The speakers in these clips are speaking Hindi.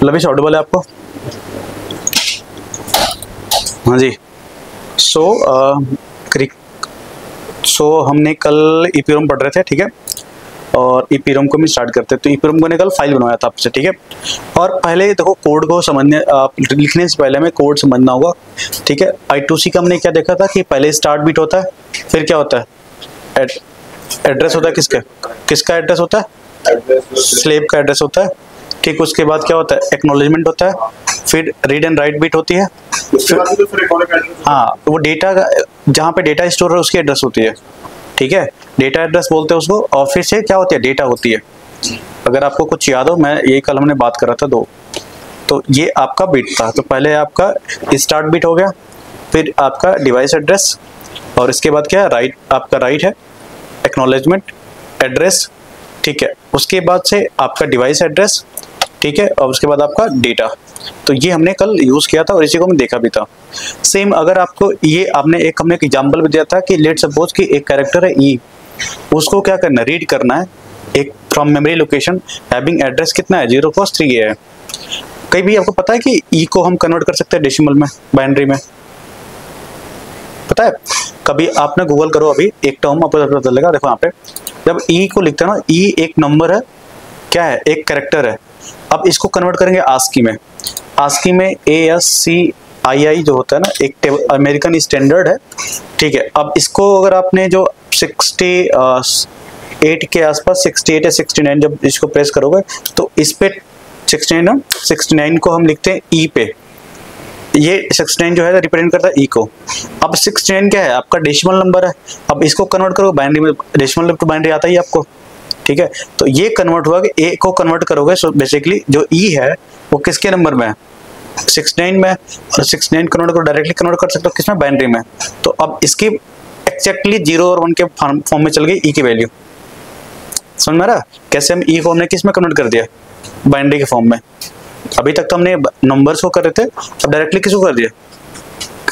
लविश ऑडिबल है आपको? हाँ जी। सो हमने कल ईपीरोम पढ़ रहे थे, ठीक है, और ईपीरोम को भी स्टार्ट करते हैं। तो ईपीरोम को ने कल फाइल बनवाया था आपसे, ठीक है। और पहले देखो कोड को समझने लिखने से पहले हमें कोड समझना होगा, ठीक है। I2C का हमने क्या देखा था कि पहले स्टार्ट बिट होता है, फिर क्या होता है, एड्रेस होता है, किसका एड्रेस होता है, स्लेव का एड्रेस होता है, ठीक। उसके बाद क्या होता है, एक्नॉलेजमेंट होता है, फिर रीड एंड राइट बिट होती है, हाँ वो डेटा जहाँ पे डेटा स्टोर है उसकी एड्रेस होती है, ठीक है, डेटा एड्रेस बोलते हैं उसको। और फिर से क्या होती है, डेटा होती है। अगर आपको कुछ याद हो, मैं ये कल हमने बात करा था दो, तो ये आपका बिट था। तो पहले आपका स्टार्ट बिट हो गया, फिर आपका डिवाइस एड्रेस, और इसके बाद क्या है, राइट, आपका राइट है, एक्नॉलेजमेंट, एड्रेस, ठीक है। उसके बाद से आपका डिवाइस एड्रेस, ठीक है, और उसके बाद आपका डेटा। तो ये हमने कल यूज किया था और इसी को हमने देखा भी था। सेम अगर आपको ये हमने एक एग्जांपल भी दिया था कि लेट सपोज कि एक कैरेक्टर है ई, उसको क्या करना है, रीड करना है एक from memory location having address कितना है, 0x3 है। कहीं भी आपको पता है कि ई को हम कन्वर्ट कर सकते हैं डेसिमल में, बाइनरी में, पता है? कभी आपने गूगल करो, अभी एक टर्म आपको पता चलेगा। देखो यहाँ पे जब ई को लिखते हैं ना, ई एक नंबर है, क्या है, एक कैरेक्टर है। अब इसको कन्वर्ट करेंगे आस्की में। आस्की में ASCII जो होता है ना, एक अमेरिकन स्टैंडर्ड है, ठीक है। अब इसको अगर आपने जो 68 के आसपास, 68 या 69 जब इसको प्रेस करोगे तो इस पे 69 को हम लिखते हैं ई पे। ये 69 जो है रिप्रेजेंट करता है ई को। अब 69 क्या है, आपका डेसिमल नंबर है। अब इसको कन्वर्ट करो बाइनरी में, डेसिमल टू बाइनरी आता ही आपको, ठीक है। तो ये कन्वर्ट हुआ कि ए को कन्वर्ट करोगे, सो बेसिकली जो ई है वो किसके नंबर में है, 69 में। और 69 कन्वर्ट करो, डायरेक्टली कन्वर्ट कर सकते हो किसमें, बाइनरी में। तो अब इसकी एक्जैक्टली 0 और 1 के फॉर्म में चल गई ई की वैल्यू। समझ में आ रहा कैसे हम ई को हमने किस में कन्वर्ट कर दिया, बाइनरी के फॉर्म में। अभी तक तो हमने नंबर्स को कर रहे थे, अब डायरेक्टली किसको कर दिया,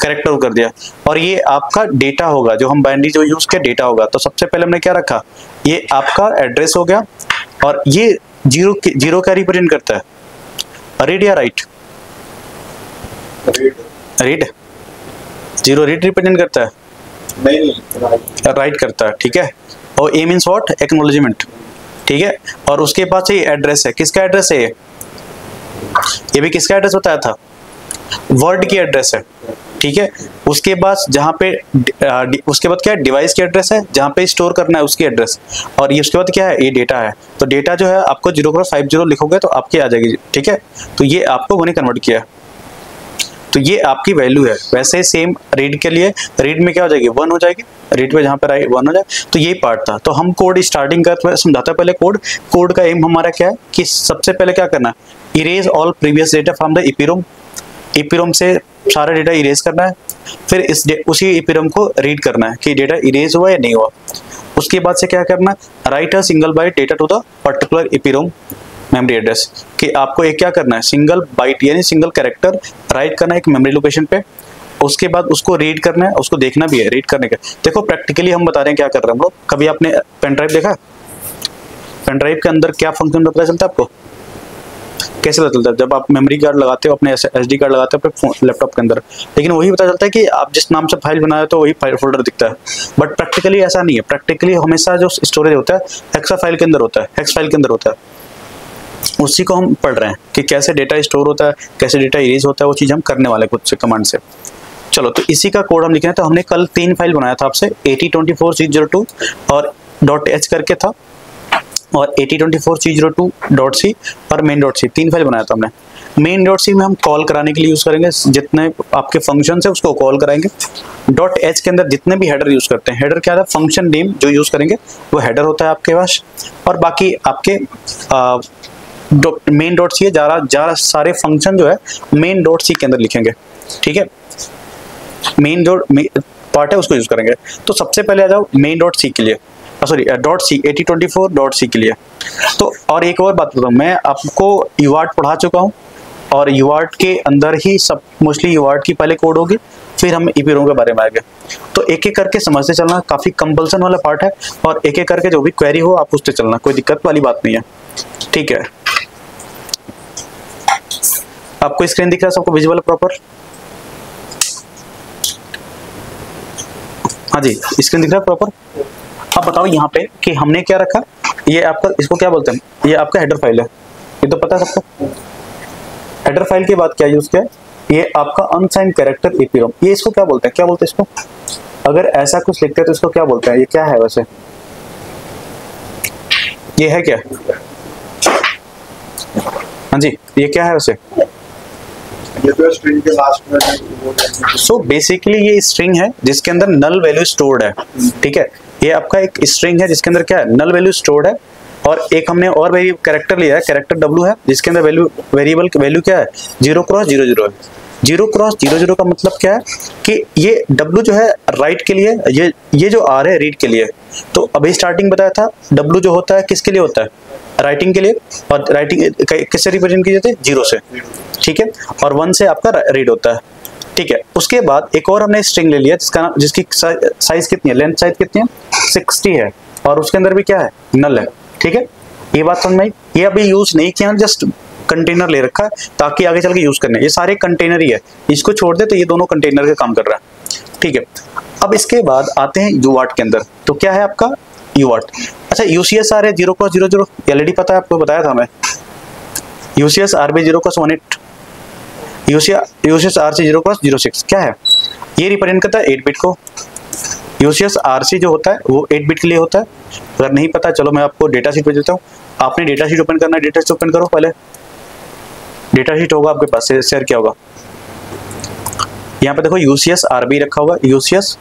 कैरेक्टर को कर दिया। और ये आपका डेटा होगा, जो हम बाइनरी जो यूज किया डेटा होगा। तो सबसे पहले हमने क्या रखा, ये आपका एड्रेस हो गया, और ये जीरो क्या रिप्रेजेंट करता है, रीड या right, read, zero read represent करता है, नहीं राइट करता है, ठीक है। और ए मीन्स व्हाट, एक्नॉलेजमेंट, ठीक है। और उसके बाद से ये एड्रेस है, किसका एड्रेस है, ये भी किसका एड्रेस बताया था, वर्ड की एड्रेस है, ठीक है। उसके बाद जहाँ पे उसके बाद क्या है, डिवाइस की एड्रेस है, जहाँ पे स्टोर करना है उसकी एड्रेस। और ये उसके बाद क्या है, ये डेटा है। तो डेटा जो है आपको 0x50 लिखोगे तो आपकी आ जाएगी, ठीक है। तो ये आपको वही कन्वर्ट किया, तो ये आपकी वैल्यू है। वैसे सेम रीड के लिए, रीड में क्या हो जाएगी, 1 हो जाएगी, रीड पे जहाँ पर 1 हो जाए। तो यही पार्ट था। तो हम कोड स्टार्टिंग का समझाता है पहले। कोड का एम हमारा क्या है कि सबसे पहले क्या करना है, erase all previous data from the EPROM से सारा डेटा इरेज करना है। फिर उसी ईपीरोम को रीड करना है कि डेटा इरेज हुआ या नहीं हुआ। उसके बाद से क्या करना है, write a single byte data to the particular EPROM memory address, कि आपको एक क्या करना है, सिंगल बाइट यानी सिंगल कैरेक्टर राइट करना है एक मेमोरी लोकेशन पे। उसके बाद उसको रीड करना है, उसको देखना भी है रीड करने का। देखो प्रैक्टिकली हम बता रहे हैं क्या कर रहे हैं हम लोग। कभी आपने पेन ड्राइव देखा, पेन ड्राइव के अंदर क्या फंक्शन पता चलता है आपको, कैसे पता चलता है, जब आप मेमोरी कार्ड लगाते हो, अपने SD कार्ड लगाते हो अपने लैपटॉप के अंदर, लेकिन वही पता चलता है कि आप जिस नाम से फाइल बनाए तो वही फाइल फोल्डर दिखता है। बट प्रैक्टिकली ऐसा नहीं है। प्रैक्टिकली हमेशा जो स्टोरेज होता है हेक्सा फाइल के अंदर होता है, हेक्स फाइल के अंदर होता है। उसी को हम पढ़ रहे हैं कि कैसे डेटा स्टोर होता है, कैसे डेटा इरेज होता है, वो चीज़ हम करने वाले खुद से कमांड से। चलो, तो इसी का कोड हम लिख रहे हैं। तो हमने कल 3 फाइल बनाया था आपसे, 8024c02 और .h करके था, और 8024c02.c और main.c, 3 फाइल बनाया था हमने। main.c में हम कॉल कराने के लिए यूज करेंगे, जितने आपके फंक्शन है उसको कॉल कराएंगे। .h के अंदर जितने भी हेडर यूज करते हैं, हेडर क्या था, फंक्शन नेम जो यूज करेंगे वो हेडर होता है आपके पास। और बाकी आपके main.c है, ज़्यादा सारे फंक्शन जो है main.c के अंदर लिखेंगे, ठीक है। मेन जो पार्ट है उसको यूज करेंगे। तो सबसे पहले आ जाओ main.c के लिए, सॉरी .c 8024.c के लिए। तो और एक और बात बताऊँ, मैं आपको UART पढ़ा चुका हूँ, और UART के अंदर ही सब मोस्टली UART की पहले कोड होगी, फिर हम ईपीरोम के बारे में आएंगे। तो एक एक करके समझते चलना, काफ़ी कंपल्सन वाला पार्ट है, और एक एक करके जो भी क्वेरी हो आप पूछते चलना, कोई दिक्कत वाली बात नहीं है, ठीक है। आपको स्क्रीन दिख रहा है, सबको विजिबल प्रॉपर? हाँ जी, स्क्रीन दिख रहा है प्रॉपर। अब बताओ यहाँ पे कि हमने क्या रखा, ये आपका, इसको क्या बोलते हैं, ये आपका हेडर फाइल है, ये तो पता है सबको। हेडर फाइल के बाद क्या यूज किया, ये आपका अनसाइंड कैरेक्टर ईपीरोम, ये इसको क्या बोलते हैं, क्या बोलते हैं इसको? अगर ऐसा कुछ लिखते हैं तो इसको क्या बोलते हैं, ये क्या है वैसे, ये है क्या? हाँ जी, ये क्या है वैसे? ये तो स्ट्रिंग के लास्ट में। सो बेसिकली ये स्ट्रिंग है जिसके अंदर नल वैल्यू स्टोर्ड है, ठीक है। ये आपका एक स्ट्रिंग है जिसके अंदर क्या है, नल वैल्यू स्टोर्ड है। और एक हमने और कैरेक्टर लिया है, कैरेक्टर W है, जिसके अंदर वेरिएबल वैल्यू क्या है, 0x00 है। 0x00 का मतलब क्या है कि ये W जो है राइट के लिए, ये जो R है रीड के लिए। तो अभी स्टार्टिंग बताया था W जो होता है किसके लिए होता है, राइटिंग के लिए, और राइटिंग किससे रिप्रेजेंट की जाती है, 0 से, ठीक है। और 1 से आपका रीड होता है, ठीक है। उसके बाद एक और हमने स्ट्रिंग ले लिया जिसकी साइज कितनी है, लेंथ साइज कितनी है, 60 है, और उसके अंदर भी क्या है, नल है, ठीक है। ये बात समझ में आई? ये अभी यूज नहीं किया, जस्ट कंटेनर ले रखा है ताकि आगे चल के यूज करने। ये सारे कंटेनर ही है, इसको छोड़ दे तो ये दोनों कंटेनर का काम कर रहा है, ठीक है। अब इसके बाद आते हैं यूआर्ट के अंदर, तो क्या है आपका यूआर्ट। अच्छा, यूसीएसआर है 0x00, ऑलरेडी पता है आपको, बताया था मैं। यूसीएसआरबी 0x18, यूसीएसआरसी 0x06 क्या है, ये रिप्रेजेंट करता है 8 बिट को। यूसीएसआरसी जो होता है वो 8 बिट के लिए होता है। अगर नहीं पता, चलो मैं आपको डेटा शीट पे देता हूँ। आपने डेटा शीट ओपन करना है, डेटा शीट ओपन करो पहले। डेटा शीट होगा आपके पास, शेयर क्या होगा, यहाँ पे देखो यूसीएसआरबी रखा होगा। यूसीएस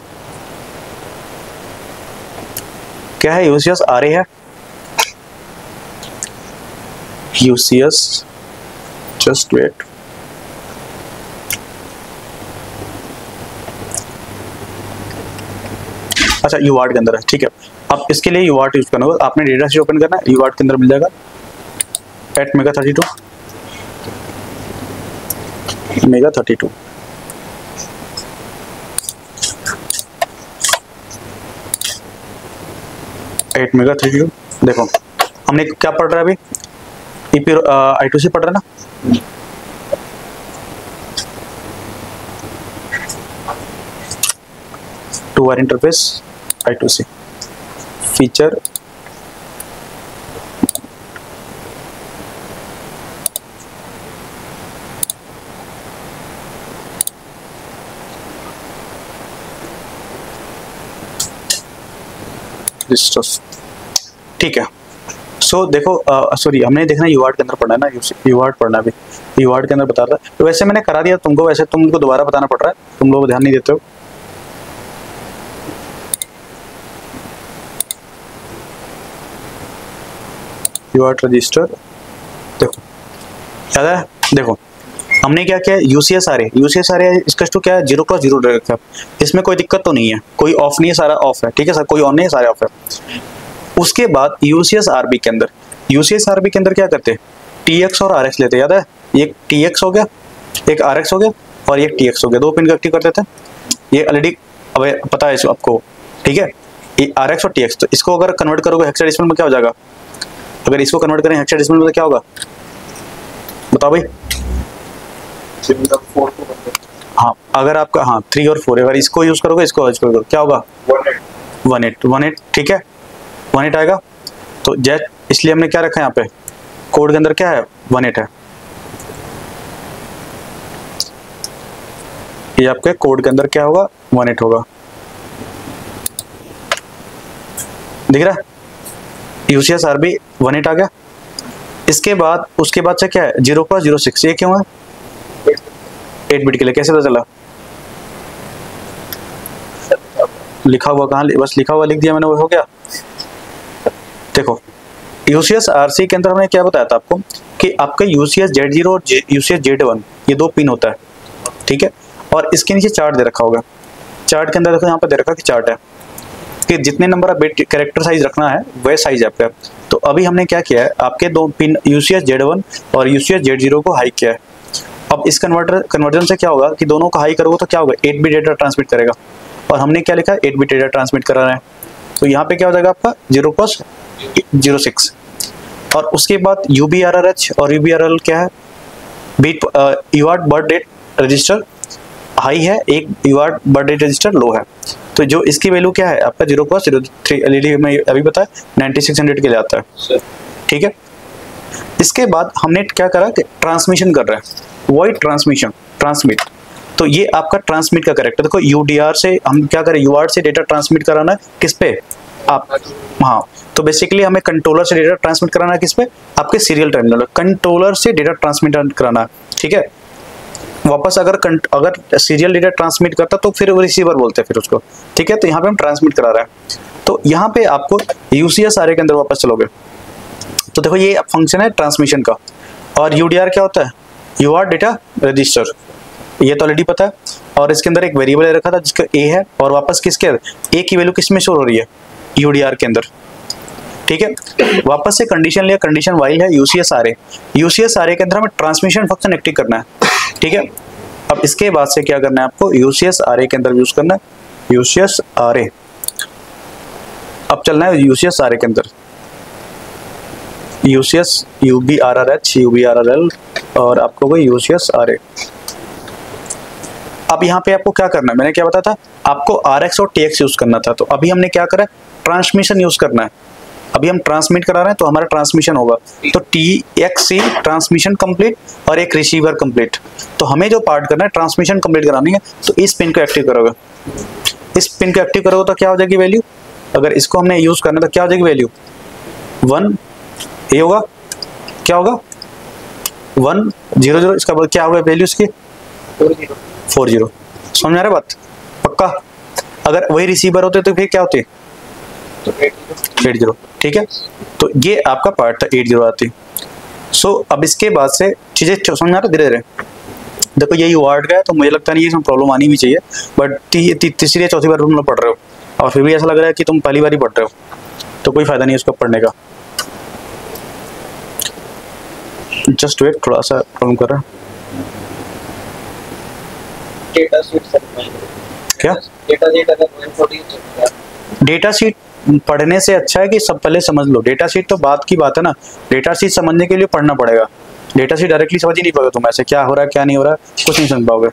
क्या है, यूसीएसआरए है, यूसीएस, जस्ट वेट, अच्छा यूआर्ट के अंदर है, ठीक है। अब इसके लिए यूआर्ट यूज करना होगा, आपने डेटा शीट ओपन करना है, यूआर्ट के अंदर मिल जाएगा @MEGA32 MEGA32। @MEGA32 देखो हमने क्या पढ़ रहा है अभी, ईपी I2C पढ़ रहा है ना। To wire interface I2C feature, ठीक है। सो देखो सॉरी, हमने देखना यूआर्ट के अंदर पढ़ना है ना, यूआर्ट पढ़ना है अभी। यूआर्ट के अंदर बता रहा है, तो वैसे मैंने करा दिया तुमको, वैसे तुमको दोबारा बताना पड़ रहा है, तुम लोग ध्यान नहीं देते हो। यूआर्ट रजिस्टर देखो, याद है, देखो हमने क्या किया, यूसीएसआरए इसका तो क्या है, 0x0 रखा। इसमें कोई दिक्कत तो नहीं है, कोई ऑफ नहीं है, सारा ऑफ है, ठीक है सर, कोई ऑन नहीं है, सारे ऑफ है। उसके बाद यूसीएसआरबी के अंदर क्या करते हैं, टीएक्स और आरएक्स लेते हैं, याद है, एक टीएक्स हो गया, एक आरएक्स हो गया, और एक टीएक्स हो गया, 2 पिन का एक्टिव कर देते हैं। ये ऑलरेडी अब पता है आपको, ठीक है। ये आरएक्स और टीएक्स, तो इसको अगर कन्वर्ट करोगे हेक्साडेसिमल में क्या हो जाएगा, अगर इसको कन्वर्ट करें हेक्साडेसिमल में तो क्या होगा, बताओ भाई। हाँ, अगर आपका 3 और 4 अगर इसको यूज करोगे, इसको यूज करोगे क्या होगा, 18, ठीक है, 18 आएगा। तो जैसे इसलिए हमने क्या रखा है यहाँ पे, कोड के अंदर क्या है, 18 है। ये आपके कोड के अंदर क्या होगा, 18 होगा, दिख रहा है। यूसीएसआरबी 18 आ गया। इसके बाद उसके बाद से क्या है, 0x06, ये क्यों है, 8 बिट के लिए, कैसे पता चला, लिखा हुआ कहाँ, बस लिखा हुआ लिख दिया मैंने, वो हो गया। देखो यूसीएसआरसी के अंदर हमने क्या बताया था आपको कि आपका UCS-Z0 और UCS-Z1 ये 2 पिन होता है, ठीक है। और इसके नीचे चार्ट दे रखा होगा, चार्ट के अंदर देखो यहाँ पे दे रखा कि चार्ट है कि जितने number of bit character size रखना है वह साइज आपका। तो अभी हमने क्या किया है, आपके 2 पिन UCS-Z1 और UCS-Z0 को हाई किया है। अब इस कन्वर्जन से क्या होगा कि दोनों को हाई करोगे तो क्या होगा, 8 बिट डेटा ट्रांसमिट करेगा। और हमने क्या लिखा है, 8 बिट डेटा ट्रांसमिट करा रहे हैं। तो यहाँ पे क्या हो जाएगा आपका 0x06। और उसके बाद UBRRH और UBRL क्या है, bit UART baud rate register high है, एक UART baud rate register low है। तो जो इसकी वैल्यू क्या है आपका 0.03 एलईडी में अभी बताया 9600 के लिए आता है, ठीक है। इसके बाद हमने क्या करा कि ट्रांसमिशन कर रहा है, वॉइड ट्रांसमिशन, ट्रांसमिट। तो ये आपका ट्रांसमिट का करेक्टर देखो, यूडीआर से हम क्या करें, यूआर्ट से डेटा ट्रांसमिट कराना है किस पे, आप, हाँ। तो बेसिकली हमें कंट्रोलर से डेटा ट्रांसमिट कराना है किस पे, आपके सीरियल टर्मिनल, कंट्रोलर से डेटा ट्रांसमिट कराना है, ठीक है। वापस अगर सीरियल डेटा ट्रांसमिट करता तो फिर वो रिसीवर बोलते हैं फिर उसको, ठीक है। तो यहाँ पे हम ट्रांसमिट करा रहे हैं। तो यहाँ पे आपको यूसीएस आरए के अंदर वापस चलोगे तो देखो ये फंक्शन है ट्रांसमिशन का। और यूडीआर क्या होता है, यूआर डेटा रजिस्टर, ये तो ऑलरेडी पता है। और इसके अंदर एक वेरिएबल रखा था जिसका ए है, और वापस किसके ए की वैल्यू किस में शो हो रही है, यूडीआर के अंदर, ठीक है। वापस से कंडीशन लिया, कंडीशन वाइल है यूसीएस आरए, यूसीएस आरए के अंदर हमें ट्रांसमिशन फंक्शन एक्टिव करना है, ठीक है। अब इसके बाद से क्या करना है आपको, यूसीएस आरए के अंदर यूज करना है, यूसीएस आरए। अब चलना है यूसीएस आरए के अंदर, यूसीएस यूबीआरआरएच यूबीआरआरएल और आपको कोई यूसीएस आरए। अब यहाँ पे आपको क्या करना है, मैंने क्या बताया था आपको आरएक्स और टीएक्स यूज करना था। तो अभी हमने क्या करा, ट्रांसमिशन यूज करना है। अभी हम ट्रांसमिट करा रहे हैं तो हमारा ट्रांसमिशन होगा, तो टीएक्सी ट्रांसमिशन कंप्लीट और एक रिसीवर कंप्लीट। तो हमें जो पार्ट करना है ट्रांसमिशन कंप्लीट करानी है, तो इस पिन को एक्टिव करोगे, इस पिन को एक्टिव करोगे तो क्या हो जाएगी वैल्यू, अगर इसको हमने यूज करना तो क्या हो जाएगी वैल्यू 1, ये होगा क्या होगा 100, इसका क्या होगा वैल्यू इसकी 40। समझ में आ रहा है बात, पक्का। अगर वही रिसीवर होते तो फिर क्या होते 80, ठीक है। तो ये आपका पार्ट था 80 आती। सो अब इसके बाद से चीजें समझ में आ रहा है धीरे धीरे। देखो ये यूआर्ट का है तो मुझे लगता नहीं इसमें प्रॉब्लम आनी भी चाहिए, बट तीसरी या चौथी बार तुम लोग पढ़ रहे हो और फिर भी ऐसा लग रहा है कि तुम पहली बार ही पढ़ रहे हो, तो कोई फायदा नहीं है उसको पढ़ने का। जस्ट वेट, थोड़ा सा प्रॉब्लम कर रहा है। क्या डेटा शीट पढ़ने से अच्छा है कि सब पहले समझ लो। डेटा शीट तो बात की बात है ना, डेटा शीट समझने के लिए पढ़ना पड़ेगा। डेटा शीट डायरेक्टली समझ ही नहीं पाओगे तुम, ऐसे क्या हो रहा है क्या नहीं हो रहा है कुछ नहीं समझ पाओगे।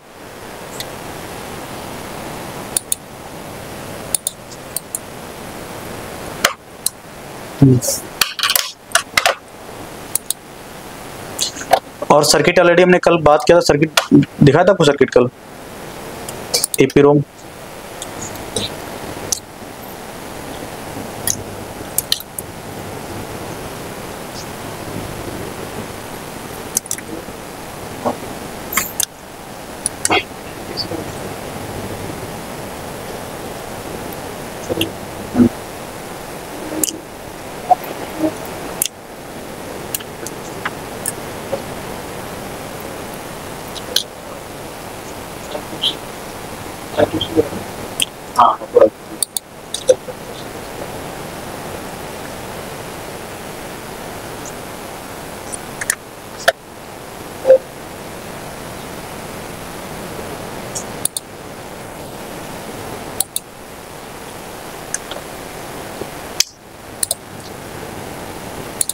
और सर्किट ऑलरेडी हमने कल बात किया था, सर्किट दिखाया था आपको, सर्किट कल एपीरोम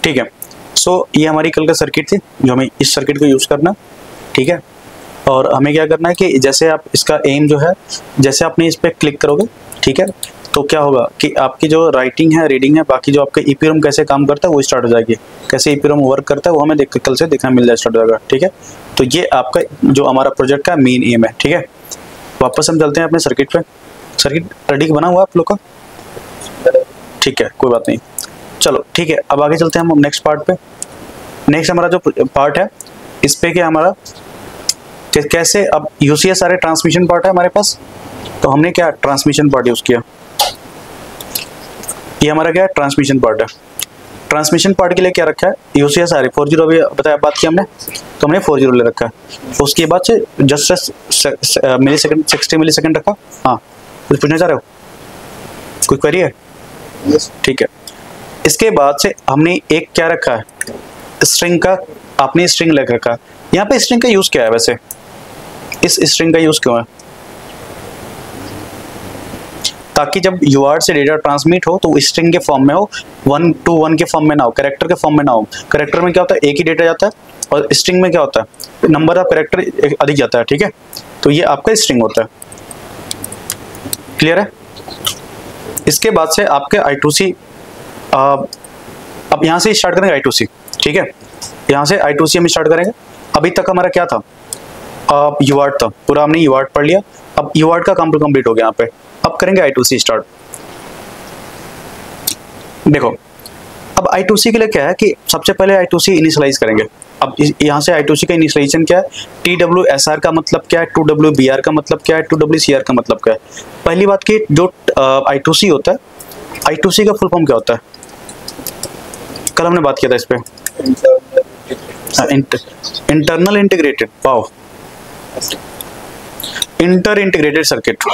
ठीक है। सो ये हमारी कल का सर्किट थी जो हमें इस सर्किट को यूज करना, ठीक है। और हमें क्या करना है कि जैसे आप इसका एम जो है, जैसे आपने इस पर क्लिक करोगे, ठीक है, तो क्या होगा कि आपकी जो राइटिंग है, रीडिंग है, बाकी जो आपका ईपीरोम कैसे काम करता है वो स्टार्ट हो जाएगी। कैसे ईपीरोम वर्क करता है वो हमें कल से देखना मिल जाए, स्टार्ट हो जाएगा, ठीक है। तो ये आपका जो हमारा प्रोजेक्ट का मेन एम है, ठीक है। वापस हम चलते हैं अपने सर्किट पे। सर्किट रेडी बना हुआ आप लोग का, ठीक है, कोई बात नहीं, चलो ठीक है। अब आगे चलते हैं हम नेक्स्ट पार्ट पे। नेक्स्ट हमारा जो पार्ट है इस पे क्या हमारा कैसे, अब यूसीएस सारे ट्रांसमिशन पार्ट है हमारे पास, तो हमने क्या ट्रांसमिशन पार्ट यूज किया। ये हमारा क्या ट्रांसमिशन पार्ट है। ट्रांसमिशन पार्ट के लिए क्या रखा है, यूसीएस आरए 40 अभी बताया, बात की हमने, तो हमने 40 ले रखा है। उसके बाद से जस्ट मिली सेकंड 60 मिली सेकंड रखा। हाँ, कुछ पूछना चाह रहे हो, कोई क्वेरी है? ठीक है। इसके बाद से हमने एक क्या रखा है, स्ट्रिंग का, आपने स्ट्रिंग लग रखा है। यहाँ पे स्ट्रिंग का यूज क्या है वैसे, इस स्ट्रिंग का यूज क्यों है? ताकि जब UART से डेटा ट्रांसमिट हो तो स्ट्रिंग के फॉर्म में हो, 1 to 1 के फॉर्म में ना हो, कैरेक्टर के फॉर्म में ना हो। कैरेक्टर में क्या होता है, एक ही डेटा जाता है, और स्ट्रिंग में क्या होता है, नंबर ऑफ कैरेक्टर अधिक जाता है, ठीक है। तो ये आपका स्ट्रिंग होता है, क्लियर है। इसके बाद से आपके I2C, अब यहाँ से स्टार्ट करेंगे I2C, ठीक है। यहाँ से I2C हम स्टार्ट करेंगे। अभी तक हमारा क्या था, UART था, पूरा हमने UART पढ़ लिया। अब UART का काम कंप्लीट हो गया यहाँ पे। अब करेंगे I2C स्टार्ट। देखो अब I2C के लिए क्या है कि सबसे पहले I2C इनिशियलाइज करेंगे। अब यहाँ से I2C का इनिशियलाइजेशन क्या है, TWSR का मतलब क्या है, 2WBR का मतलब क्या है, 2WCR का मतलब क्या है। पहली बात कि जो I2C होता है, I2C का फुल फॉर्म क्या होता है, कल हमने बात किया था इस पे, internal integrated, wow, inter integrated circuit,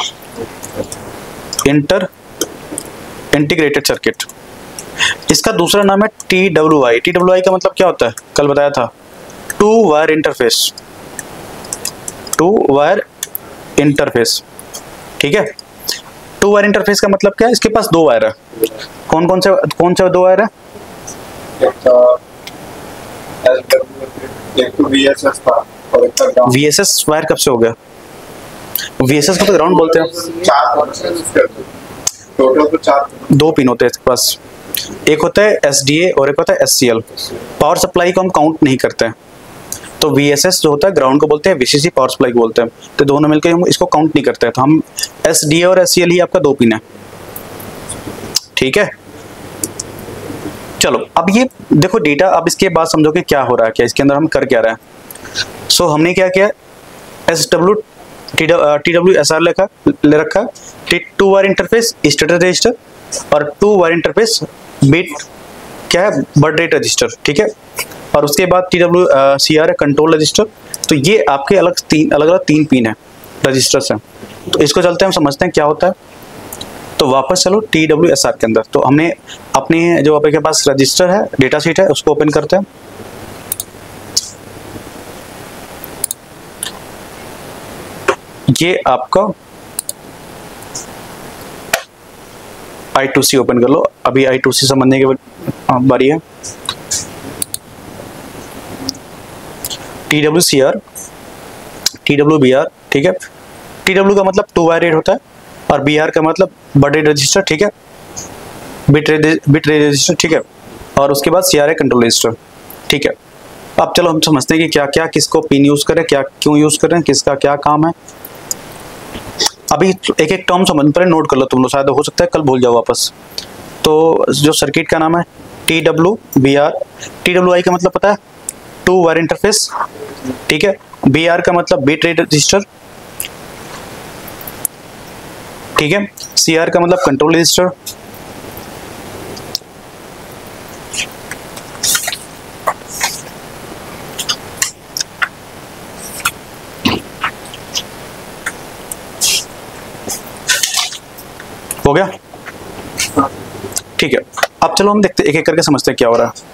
inter integrated circuit. इसका दूसरा नाम है TWI। TWI का मतलब क्या होता है, कल बताया था, two wire interface, two wire interface, ठीक है। टू वायर इंटरफेस का मतलब क्या है, इसके पास दो वायर है। कौन कौन से दो वायर है, VSS वायर कब से हो गया, VSS को तो ग्राउंड बोलते हैं। टोटल तो 4 दो पिन होते हैं इसके पास, एक होता है SDA और एक होता है SCL। पावर सप्लाई को हम काउंट नहीं करते हैं, तो VSS जो होता है ग्राउंड को बोलते हैं, VCC पावर सप्लाई को बोलते हैं, तो दोनों मिलकर हम इसको काउंट नहीं करते हैं। तो हम SDA और SCL ही आपका दो पिन है, ठीक है। चलो अब ये देखो डेटा, अब इसके बाद समझो कि क्या हो रहा है, क्या इसके अंदर हम कर क्या रहे हैं। सो हमने क्या किया, TWSR ले रखा, 2 वायर इंटरफेस स्टेटस रजिस्टर, और 2 वायर इंटरफेस बिट क्या है, बर्ड रेट रजिस्टर, ठीक है। और उसके बाद TWCR है कंट्रोल रजिस्टर। तो ये आपके अलग अलग तीन पिन है, रजिस्टर्स हैं। तो इसको चलते हैं हम समझते हैं क्या होता है। तो वापस चलो TWSR के अंदर। तो हमने अपने जो आपके पास रजिस्टर है, डेटा शीट है, उसको ओपन करते हैं। ये आपका I2C ओपन कर लो। अभी I2C समझने की बारी है। TWCR, TWBR, ठीक है। TW का मतलब 2 वायर रेट होता है, और BR का मतलब बर्ड रेट रजिस्टर, ठीक है, बिट रेट रजिस्टर, ठीक है। और उसके बाद CR है कंट्रोल रजिस्टर, ठीक है। अब चलो हम समझते हैं कि क्या क्या किसको पिन यूज करें, क्या क्यों यूज करें, किसका क्या काम है। अभी एक एक टर्म समझ पहले नोट कर लो तुम लोग, शायद हो सकता है कल भूल जाओ वापस। तो जो सर्किट का नाम है TWBR, TWI का मतलब पता है, 2 वायर इंटरफेस, ठीक है। BR का मतलब बिट रेट रजिस्टर, ठीक है। CR का मतलब कंट्रोल रजिस्टर, हो गया, ठीक है। अब चलो हम देखते एक एक करके समझते हैं क्या हो रहा है।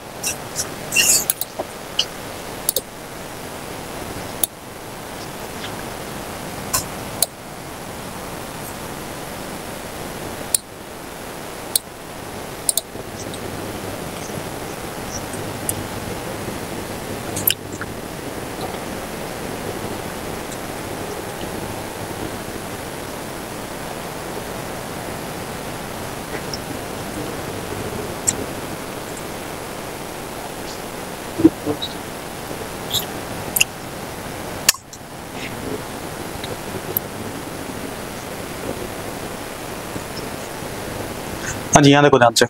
हाँ जी, यहाँ देखो ध्यान से,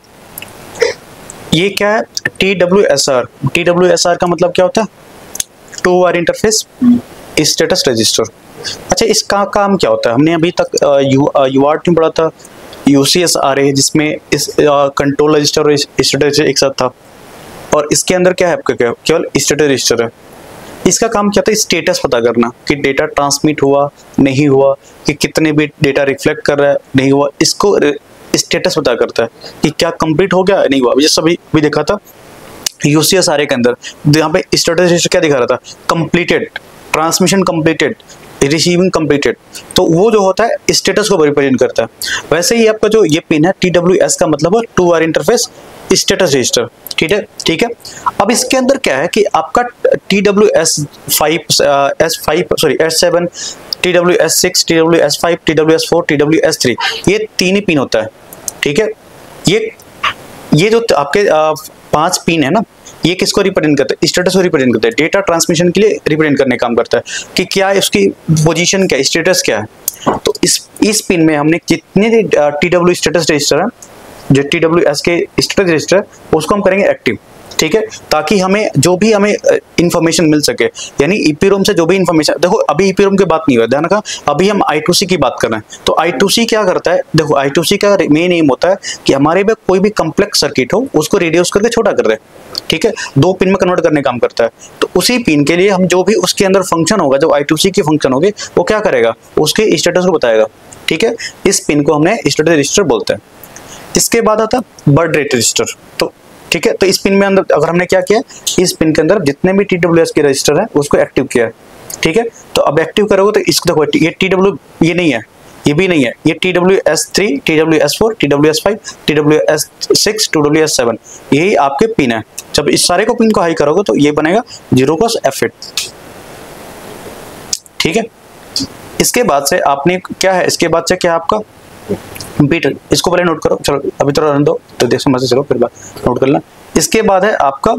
ये क्या है, TWSR। TWSR का मतलब क्या होता है, 2 वायर इंटरफेस स्टेटस रजिस्टर। अच्छा, इसका काम क्या होता है, हमने अभी तक UART में पढ़ा था, UCSR है जिसमें इस कंट्रोल रजिस्टर और स्टेटस रजिस्टर एक साथ था, और इसके अंदर क्या है आपका, क्या केवल स्टेटस रजिस्टर है। इसका काम क्या था, स्टेटस पता करना कि डेटा ट्रांसमिट हुआ नहीं हुआ, कि कितने बिट डेटा रिफ्लेक्ट कर रहा है नहीं हुआ, इसको स्टेटस पता करता है कि क्या कंप्लीट हो गया नहीं हुआ। जैसे भी देखा था UCSR के अंदर, यहाँ पे स्टेटस रजिस्टर क्या दिखा रहा था, completed, transmission completed, receiving completed, तो वो जो होता है स्टेटस को रिप्रेजेंट करता है। वैसे ही आपका जो ये पिन है TWS का मतलब है two wire interface status register, ठीक है, ठीक है। अब इसके अंदर क्या है कि आपका S7, TWS6, TWS5, TWS4, TWS3 ये तीन ही पिन होता है, ठीक है। ये जो आपके 5 पिन है ना, ये किसको रिप्रेजेंट करता है? स्टेटस को रिप्रेजेंट करता है, डेटा ट्रांसमिशन के लिए रिप्रेजेंट करने का काम करता है कि क्या है उसकी पोजीशन, क्या स्टेटस क्या है। तो इस पिन में हमने जितने भी TW स्टेटस रजिस्टर है, जो TWS के स्टेटस रजिस्टर, उसको हम करेंगे एक्टिव, ठीक है, ताकि हमें जो भी हमें इंफॉर्मेशन मिल सके, यानी EPROM से जो भी इंफॉर्मेशन, देखो अभी EPROM की बात नहीं हुआ, ध्यान रखा, अभी हम I2C की बात कर रहे हैं। तो I2C क्या करता है? देखो I2C का मेन एम होता है कि हमारे में कोई भी कम्प्लेक्स सर्किट हो उसको रिड्यूस करके छोटा कर दे, ठीक है, 2 पिन में कन्वर्ट करने का काम करता है। तो उसी पिन के लिए हम जो भी उसके अंदर फंक्शन होगा, जो I2C की फंक्शन होगी, वो क्या करेगा? उसके स्टेटस को बताएगा, ठीक है। इस पिन को हमने स्टेटस रजिस्टर बोलते हैं। इसके बाद आता है बर्ड रेट रजिस्टर, तो ठीक है। तो इस पिन में अंदर अगर हमने क्या किया, इस पिन के अंदर जितने भी TWS के रजिस्टर है उसको एक्टिव किया है, ठीक है। तो अब एक्टिव करोगे तो इसको देखो, ये TW ये नहीं है, ये भी नहीं है, ये TWS3, TWS4, TWS5, TWS6, TWS7 यही आपके पिन है। जब इस सारे को पिन को हाई करोगे तो ये बनेगा 0 क्रॉस F8, ठीक है। इसके बाद से आपने क्या है, इसके बाद से क्या है आपका बीट, इसको पहले नोट करो, चलो अभी थोड़ा रहने दो तो देख समझ से, चलो फिर बात नोट कर लेना। इसके बाद है आपका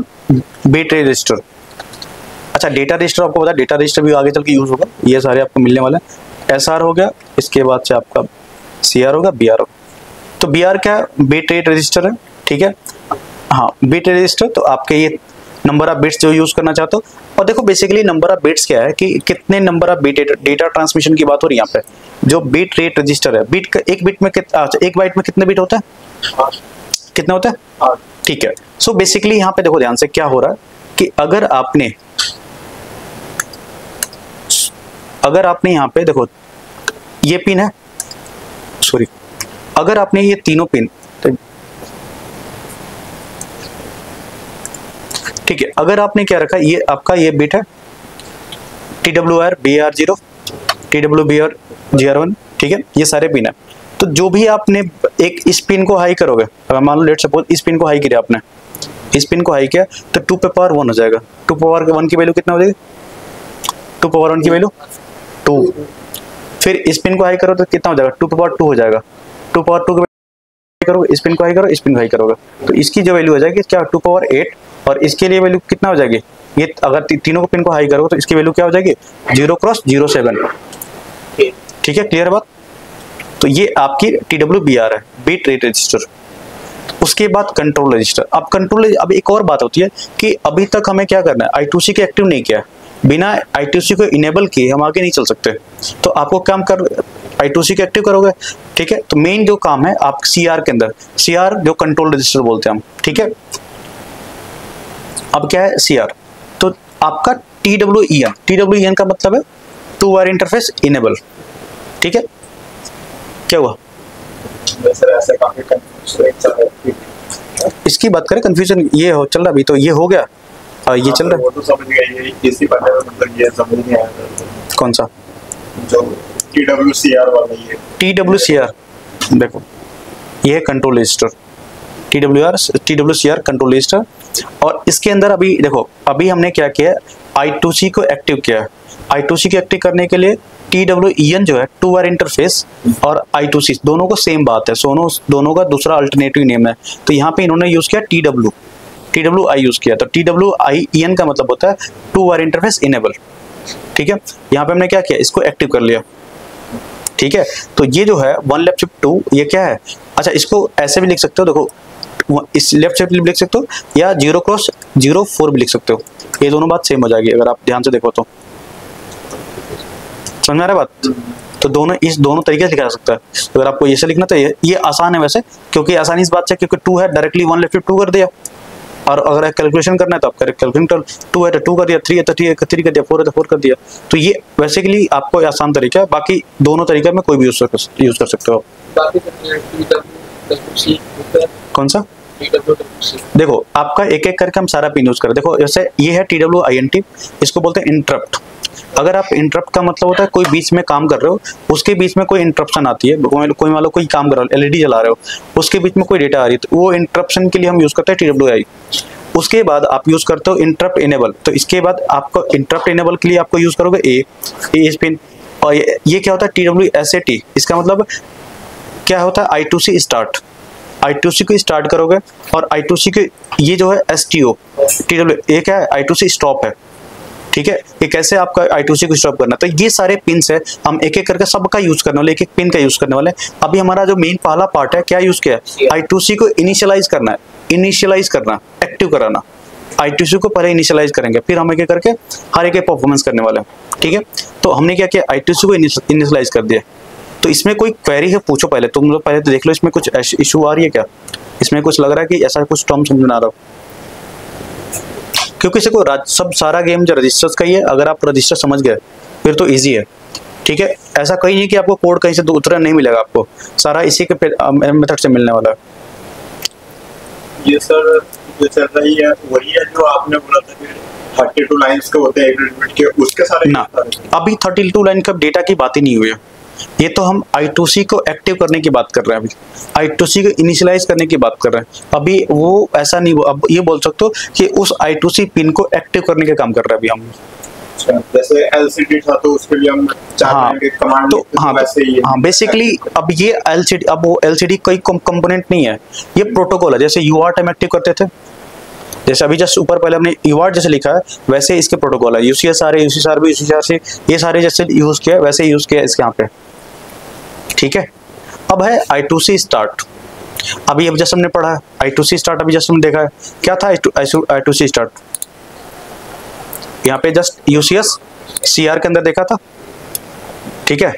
बीट रजिस्टर। अच्छा, डेटा रजिस्टर आपको पता है, डेटा रजिस्टर भी आगे चल के यूज होगा, ये सारे आपको मिलने वाले हैं। SR हो गया, इसके बाद से आपका CR होगा, BR होगा। तो BR क्या है? बीट रेट रजिस्टर है, ठीक है। हाँ, बीट रजिस्टर, तो आपके ये नंबर ऑफ बिट्स जो यूज करना चाहते हो। और देखो बेसिकली नंबर ऑफ बिट्स क्या है कि कितने number of bit, data transmission की बात हो रही है यहाँ पे। जो बीट रेट रजिस्टर है, बीट का एक बिट में एक बाइट में कितने बिट होता है? कितना होता है? ठीक है। सो बेसिकली यहाँ पे देखो ध्यान से क्या हो रहा है कि अगर आपने यहाँ पे देखो ये पिन है, सॉरी, अगर आपने ये तीनों पिन, ठीक है, अगर आपने क्या रखा, ये आपका ये बिट है TWR BR0, TWBR GR1, ठीक है, ये सारे पिन है। तो जो भी आपने एक इस पिन को हाई करोगे, अगर मान लो लेट सपोज इस पिन को हाई किया आपने, इस पिन को हाई किया तो 2 पे पावर 1 हो जाएगा। 2 पावर 1 की वैल्यू कितना हो जाएगी? 2 पावर 1 की वैल्यू 2। फिर इस पिन को हाई करो तो कितना हो जाएगा? 2 पावर 2 हो जाएगा। 2 पावर 2 करो, इस पिन को हाई करो, इस पिन को हाई करोगे तो इसकी जो वैल्यू हो जाएगी क्या? 2 पावर 8। और इसके लिए वैल्यू कितना हो जाएगी? ये अगर तीनों को पिन को हाई करोगे तो इसकी वैल्यू क्या हो जाएगी? 0 क्रॉस 07, ठीक है, क्लियर बात। तो ये आपकी TWBR है, बीट रेट रजिस्टर। उसके बाद कंट्रोल रजिस्टर। अब कंट्रोल, अब एक और बात होती है कि अभी तक हमें क्या करना है, I2C के एक्टिव नहीं किया, बिना I2C को इनेबल किए हम आगे नहीं चल सकते। तो आपको काम कर I2C के एक्टिव करोगे, ठीक है। तो मेन जो काम है आप CR के अंदर, CR जो कंट्रोल रजिस्टर बोलते हैं हम, ठीक है। अब क्या है CR? तो आपका TWEN का मतलब है टू वायर इंटरफेस इनेबल, ठीक है। क्या हुआ? इसकी बात करें, कंफ्यूजन ये हो चल रहा, अभी तो ये हो गया, ये चल रहा है। वो तो समझ गया, ये इसी पढ़ने में मतलब ये समझ नहीं आया। कौन सा? जो TWCR वाला, ये TWCR देखो, ये है control register, TWCR control register. और इसके अंदर अभी देखो, अभी हमने क्या किया, I2C को एक्टिव किया। I2C को एक्टिव करने के लिए TWEN जो है टू वायर इंटरफेस और I2C दोनों को सेम बात है, दोनों का दूसरा अल्टरनेटिव नेम है। तो यहाँ पे इन्होंने यूज किया TWI यूज किया। तो TWIEN का मतलब होता है टू वायर इंटरफेस इनेबल, ठीक है। यहाँ पे हमने क्या किया, इसको एक्टिव कर लिया, ठीक है। तो ये जो है 1 लेफ्ट शिफ्ट 2, ये क्या है? अच्छा, इसको ऐसे भी लिख सकते हो, देखो इस लेफ्ट शिफ्ट लिख सकते हो या 0 क्रॉस 04 भी लिख सकते हो। ये दोनों बात सेम हो जाएगी अगर आप ध्यान से देखो तो। समझ में आ रहा है बात? तो दोनों तरीके से लिखा जा सकता है। अगर आपको ऐसे लिखना तो ये आसान है वैसे, क्योंकि आसानी इस बात से क्योंकि 2 है, डायरेक्टली 1 लेफ्ट शिफ्ट 2 कर दिया। और अगर कैलकुलेशन करना है तो आप कैलकुलेटर 2 है तो 2 कर दिया, 3 है तो 3 कर दिया, 4 है तो 4 कर दिया। तो ये वैसे के लिए आपको आसान तरीका है, बाकी दोनों तरीके में कोई भी यूज कर सकते हो। कौन सा? देखो आपका एक एक करके हम सारा पिन यूज करें। देखो जैसे ये है TWINT, इसको बोलते हैं इंटरप्ट, अगर आप इंटरप्ट का मतलब होता है कोई बीच में काम कर रहे हो, उसके बीच में कोई इंटरप्शन आती है, कोई मान लो कोई काम कर रहा हो, एलईडी जला रहे हो, उसके बीच में कोई डेटा आ रही है, तो वो इंटरप्शन के लिए हम यूज करते हैं TWI। उसके बाद आप यूज करते हो इंटरप्ट इनेबल, तो इसके बाद आपको इंटरप्ट इनेबल के लिए आपको यूज करोगे ए पिन। और ये क्या होता है TWSAT, इसका मतलब क्या होता है I2C स्टार्ट। I2C को स्टार्ट करोगे और I2C के ये जो है STO TW ये क्या है I2C स्टॉप है, ठीक है। ये कैसे आपका I2C को स्टॉप करना, तो ये सारे पिन्स है, हम एक एक करके सबका यूज करने वाले, एक एक पिन का यूज करने वाले। अभी हमारा जो मेन पहला पार्ट है क्या यूज किया है, I2C को इनिशियलाइज करना है, इनिशियलाइज करना, एक्टिव कराना। I2C को पहले इनिशियलाइज करेंगे, फिर हम एक एक करके हर एक परफॉर्मेंस करने वाले हैं, ठीक है। तो हमने क्या किया, I2C को इनिशियलाइज कर दिया। तो इसमें कोई क्वेरी है पूछो पहले, तुम लोग पहले तो देख लो इसमें कुछ इशू आ रही है क्या, इसमें कुछ लग रहा है कि ऐसा कुछ टर्म समझ में आ रहा हो, क्योंकि इसे को सब सारा गेम जो रजिस्टर्स का ही है, अगर आप रजिस्टर समझ गए फिर तो इजी है, ठीक है। ऐसा कहीं नहीं कि आपको कोड कहीं से उतरा नहीं मिलेगा, आपको सारा इसी के मेथड से मिलने वाला है। ये सर जो चल रही है वही है जो आपने बोला था कि 32 लाइंस के होते हैं 1 मिनट के, उसके सारे ना, अभी 32 लाइन का डेटा की बात ही नहीं हुई है, ये तो हम I2C को एक्टिव करने की बात कर रहे हैं, अभी I2C को इनिशियलाइज करने की बात कर रहे हैं। अभी वो ऐसा नहीं, अब ये बोल सकते हो कि उस I2C पिन को एक्टिव करने का काम कर रहे हैं अभी हम। जैसे LCD था तो उसके लिए हम चाहते हैं कमांड, तो हाँ वैसे ही हाँ बेसिकली अब ये LCD, अब वो LCD कोई कंपोनेंट नहीं है, ये प्रोटोकॉल है। जैसे UART हम एक्टिव करते थे, जैसे अभी जस्ट ऊपर पहले हमने UART जैसे लिखा है, वैसे इसके प्रोटोकॉल है, UCSR है, UCSRB, UCSRC, ये सारे जैसे यूज किया वैसे यूज किया इसके यहाँ पे, ठीक है। अब है I2C स्टार्ट, अभी अब जैसे हमने पढ़ा है I2C स्टार्ट, अभी जस्ट हमने देखा है क्या था I2C स्टार्ट, यहाँ पे जस्ट UCS CR के अंदर देखा था, ठीक है।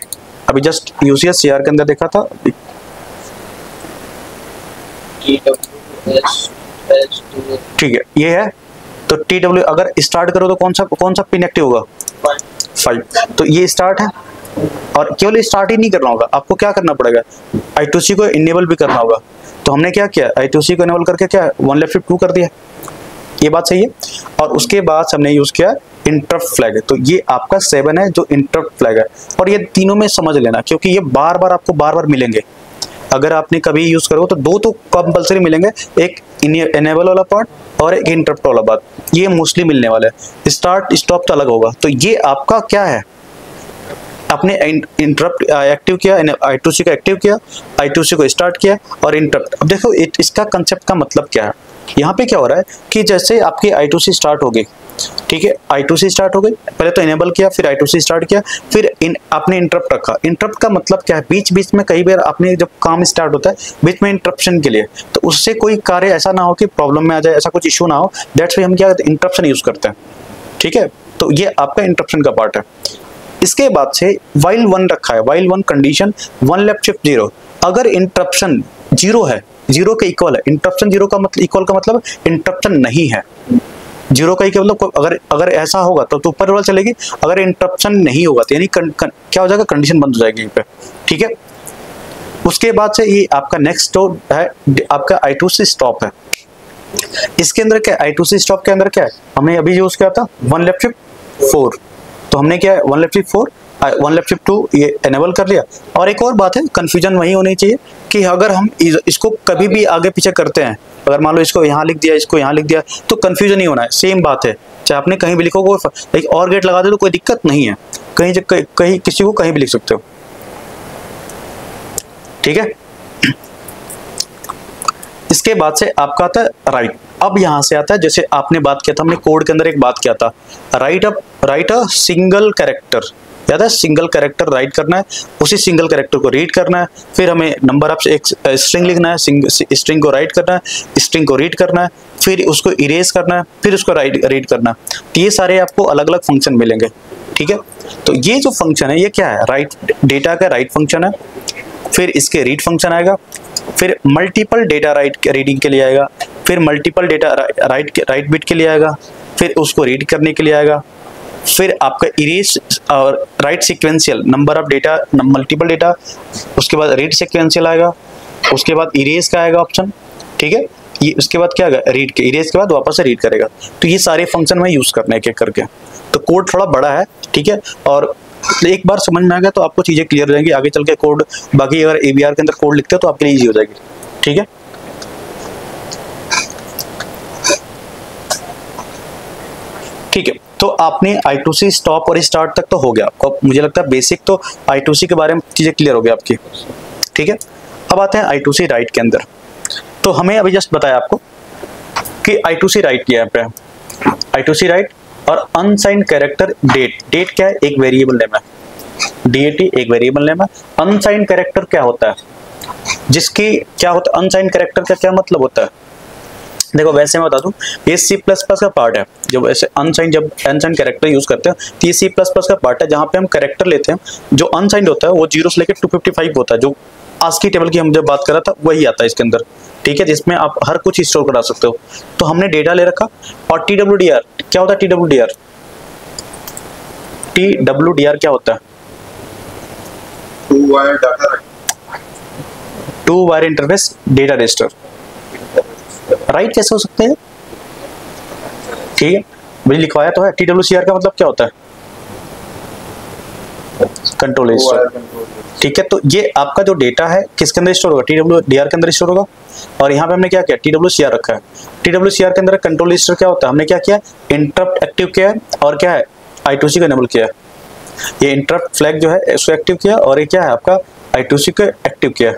अभी जस्ट UCS CR के अंदर देखा था, ठीक है, ये है। तो TW अगर स्टार्ट करो तो कौन सा पिन एक्टिव होगा, 5। तो ये स्टार्ट है, और केवल स्टार्ट ही नहीं करना होगा, आपको क्या करना पड़ेगा, I2C को इनेबल भी करना होगा। तो हमने क्या किया, I2C को इनेबल करके क्या 1 लेफ्ट शिफ्ट 2 कर दिया, ये बात सही है। और उसके बाद हमने यूज किया इंटरप्ट फ्लैग, तो ये आपका 7 है जो इंटरप्ट फ्लैग है। और ये तीनों में समझ लेना, क्योंकि ये आपको बार बार मिलेंगे, अगर आपने कभी यूज करो तो दो तो कंपलसरी मिलेंगे, एक इनेबल वाला पार्ट और एक इंटरप्ट वाला पार्ट, ये मोस्टली मिलने वाला है। स्टार्ट स्टॉप तो अलग होगा। तो ये आपका क्या है, आपने इंटरप्ट एक्टिव किया, I2C को एक्टिव किया, I2C को स्टार्ट किया और इंटरप्ट। अब देखो इसका कंसेप्ट का मतलब क्या है, यहाँ पे क्या हो रहा है कि जैसे आपकी I2C स्टार्ट हो गई, ठीक है, I2C स्टार्ट हो गई, पहले तो इनेबल किया, फिर I2C स्टार्ट किया, फिर आपने इंटरप्ट रखा। इंटरप्ट का मतलब क्या है, बीच बीच में कई बार आपने जब काम स्टार्ट होता है बीच में इंटरप्शन के लिए, तो उससे कोई कार्य ऐसा ना हो कि प्रॉब्लम में आ जाए, ऐसा कुछ इशू ना हो, दैट्स वाई हम क्या करते हैं, इंटरप्शन यूज करते हैं, ठीक है। तो ये आपका इंटरप्शन का पार्ट है। इसके बाद से while 1 रखा है, while 1 कंडीशन 1 लेफ्ट शिफ्ट 0, अगर इंटरप्शन 0 है, 0 के इक्वल है, इंटरप्शन 0 का मतलब इक्वल का मतलब इंटरप्शन नहीं है, 0 का इक्वल मतलब अगर ऐसा होगा तो ऊपर वाला चलेगी, अगर इंटरप्शन नहीं होगा तो यानी क्या हो जाएगा, कंडीशन बंद हो जाएगी यहाँ पे, ठीक है। उसके बाद से ये आपका नेक्स्ट है आपका I2C स्टॉप है। इसके अंदर क्या है, I2C स्टॉप के अंदर क्या है, हमने अभी यूज किया था 1 लेफ्ट शिफ्ट 4, तो हमने क्या है 1 लेफ्ट शिफ्ट 4 1 लेफ्ट शिफ्ट 2 ये एनेबल कर लिया। और एक और बात है, कंफ्यूजन वही होनी चाहिए कि अगर हम इसको कभी भी आगे पीछे करते हैं, अगर मान लो इसको यहाँ लिख दिया, इसको यहाँ लिख दिया, तो कंफ्यूजन नहीं होना है, सेम बात है, चाहे आपने कहीं भी लिखो, कोई और गेट लगा दे तो कोई दिक्कत नहीं है, कहीं किसी को कहीं भी लिख सकते हो, ठीक है। इसके बाद से आपका आता है राइट। अब यहां से आता है, जैसे आपने बात किया था, हमने कोड के अंदर एक बात किया था, राइट अ सिंगल कैरेक्टर, याद है, सिंगल कैरेक्टर राइट करना है, उसी सिंगल कैरेक्टर को रीड करना है, फिर हमें नंबर ऑफ एक स्ट्रिंग लिखना है, स्ट्रिंग को राइट करना है, स्ट्रिंग को रीड करना है, फिर उसको इरेज करना है, फिर उसको रीड करना है। तो ये सारे आपको अलग अलग फंक्शन मिलेंगे, ठीक है। तो ये जो फंक्शन है ये क्या है, राइट, डेटा का राइट फंक्शन है, फिर इसके रीड फंक्शन आएगा, फिर मल्टीपल डेटा रीडिंग के लिए आएगा, फिर मल्टीपल डेटा राइट बिट के लिए आएगा, फिर उसको रीड करने के लिए आएगा, फिर आपका इरेज और right sequential, number of data, multiple data, उसके बाद रीड सीक्वेंशियल आएगा, उसके बाद इरेज का आएगा ऑप्शन, ठीक है। ये उसके बाद क्या आएगा, रीड के, इरेज के बाद वापस से रीड करेगा। तो ये सारे फंक्शन में यूज करने एक एक करके। तो कोड थोड़ा बड़ा है, ठीक है, और एक बार समझ में आ गया तो आपको चीजें क्लियर हो जाएंगी, आगे चल के कोड बाकी अगर ABR के अंदर कोड लिखते हो तो आपके लिए ईजी हो जाएगी, ठीक है। ठीक है, तो आपने I2C स्टॉप और स्टार्ट तक तो हो गया आपको, मुझे लगता है बेसिक तो I2C के बारे में चीजें क्लियर हो गई आपकी, ठीक है। अब आते हैं I2C राइट के अंदर। तो हमें अभी जस्ट बताया आपको कि I2C राइट किया है, I2C राइट और अनसाइंड कैरेक्टर डेट। डेट क्या है? एक वेरिएबल नेम है, DAT एक वेरिएबल नेम है। अनसाइंड कैरेक्टर क्या होता है? जिसकी क्या होता है अनसाइंड कैरेक्टर का क्या मतलब होता है? देखो वैसे मैं बता दूं, ये C++ का पार्ट है। जब ऐसे जब अनसाइंड कैरेक्टर यूज करते हैं तो ये C++ का पार्ट है, जहां पे हम कैरेक्टर लेते हैं। जो अनसाइंड होता है वो 0 से लेकर 255 होता है, जो ASCII टेबल की हम जब बात कर रहा था वही आता है इसके अंदर, ठीक है, जिसमें आप हर कुछ स्टोर करा सकते हो। तो हमने डेटा ले रखा। और TWDR क्या होता है? TWDR क्या होता है? Two wire interface data register. Write कैसे हो सकते हैं? ठीक है, मुझे लिखवाया तो है। TWCR का मतलब क्या होता है? कंट्रोल रजिस्टर, ठीक है। तो ये आपका जो डेटा है किसके अंदर स्टोर होगा? TWDR के अंदर स्टोर होगा। और यहाँ पे हमने क्या किया? TWCR रखा है। TWCR के अंदर कंट्रोल रजिस्टर क्या होता है? हमने क्या किया? इंटरप्ट एक्टिव किया है और क्या है? I2C को इनेबल किया है। ये इंटरप्ट फ्लैग जो है इसको एक्टिव किया और ये क्या है आपका? I2C को एक्टिव किया है,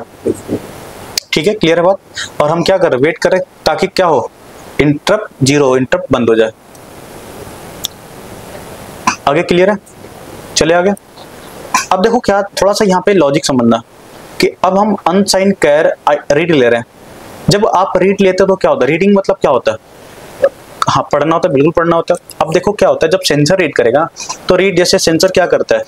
ठीक है, क्लियर है बात। और हम क्या कर रहे हैं? वेट कर रहे हैं ताकि क्या हो? इंटरप्ट 0 हो, इंटरप्ट बंद हो जाए। आगे क्लियर है? चले आगे। अब देखो क्या थोड़ा सा यहाँ पे लॉजिक समझना कि अब हम अनसाइंड कैर रीड ले रहे हैं। जब आप रीड लेते हो तो क्या होता है? रीडिंग मतलब क्या होता है? हाँ, पढ़ना होता है, बिल्कुल पढ़ना होता है। अब देखो क्या होता है, जब सेंसर रीड करेगा तो रीड जैसे सेंसर क्या करता है?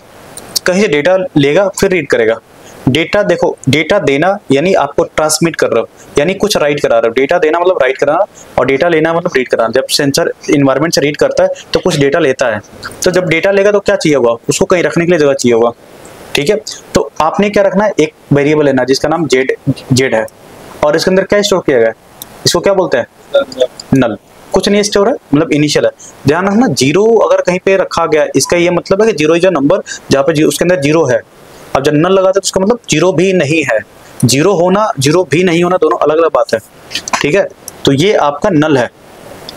कहीं से डेटा लेगा फिर रीड करेगा। डेटा देखो, डेटा देना यानी आपको ट्रांसमिट कर रहे हो, यानी कुछ राइट करा रहे हो। डेटा देना मतलब राइट कराना और डेटा लेना मतलब रीड कराना। जब सेंसर इन्वायरमेंट से रीड करता है तो कुछ डेटा लेता है। तो जब डेटा लेगा तो क्या चाहिए होगा? उसको कहीं रखने के लिए जगह चाहिए होगा, ठीक है। तो आपने क्या रखना है? एक वेरिएबल लेना जिसका नाम जेड है और इसके अंदर क्या स्टोर किया गया है? इसको क्या बोलते हैं? नल। कुछ नहीं स्टोर है, मतलब इनिशियल है। ध्यान रखना, 0 अगर कहीं पे रखा गया इसका ये मतलब है कि 0 इज अ नंबर जहाँ पे उसके अंदर 0 है। अब जब नल लगाते तो उसका मतलब 0 भी नहीं है। 0 होना 0 भी नहीं होना दोनों अलग अलग बात है, ठीक है। तो ये आपका नल है।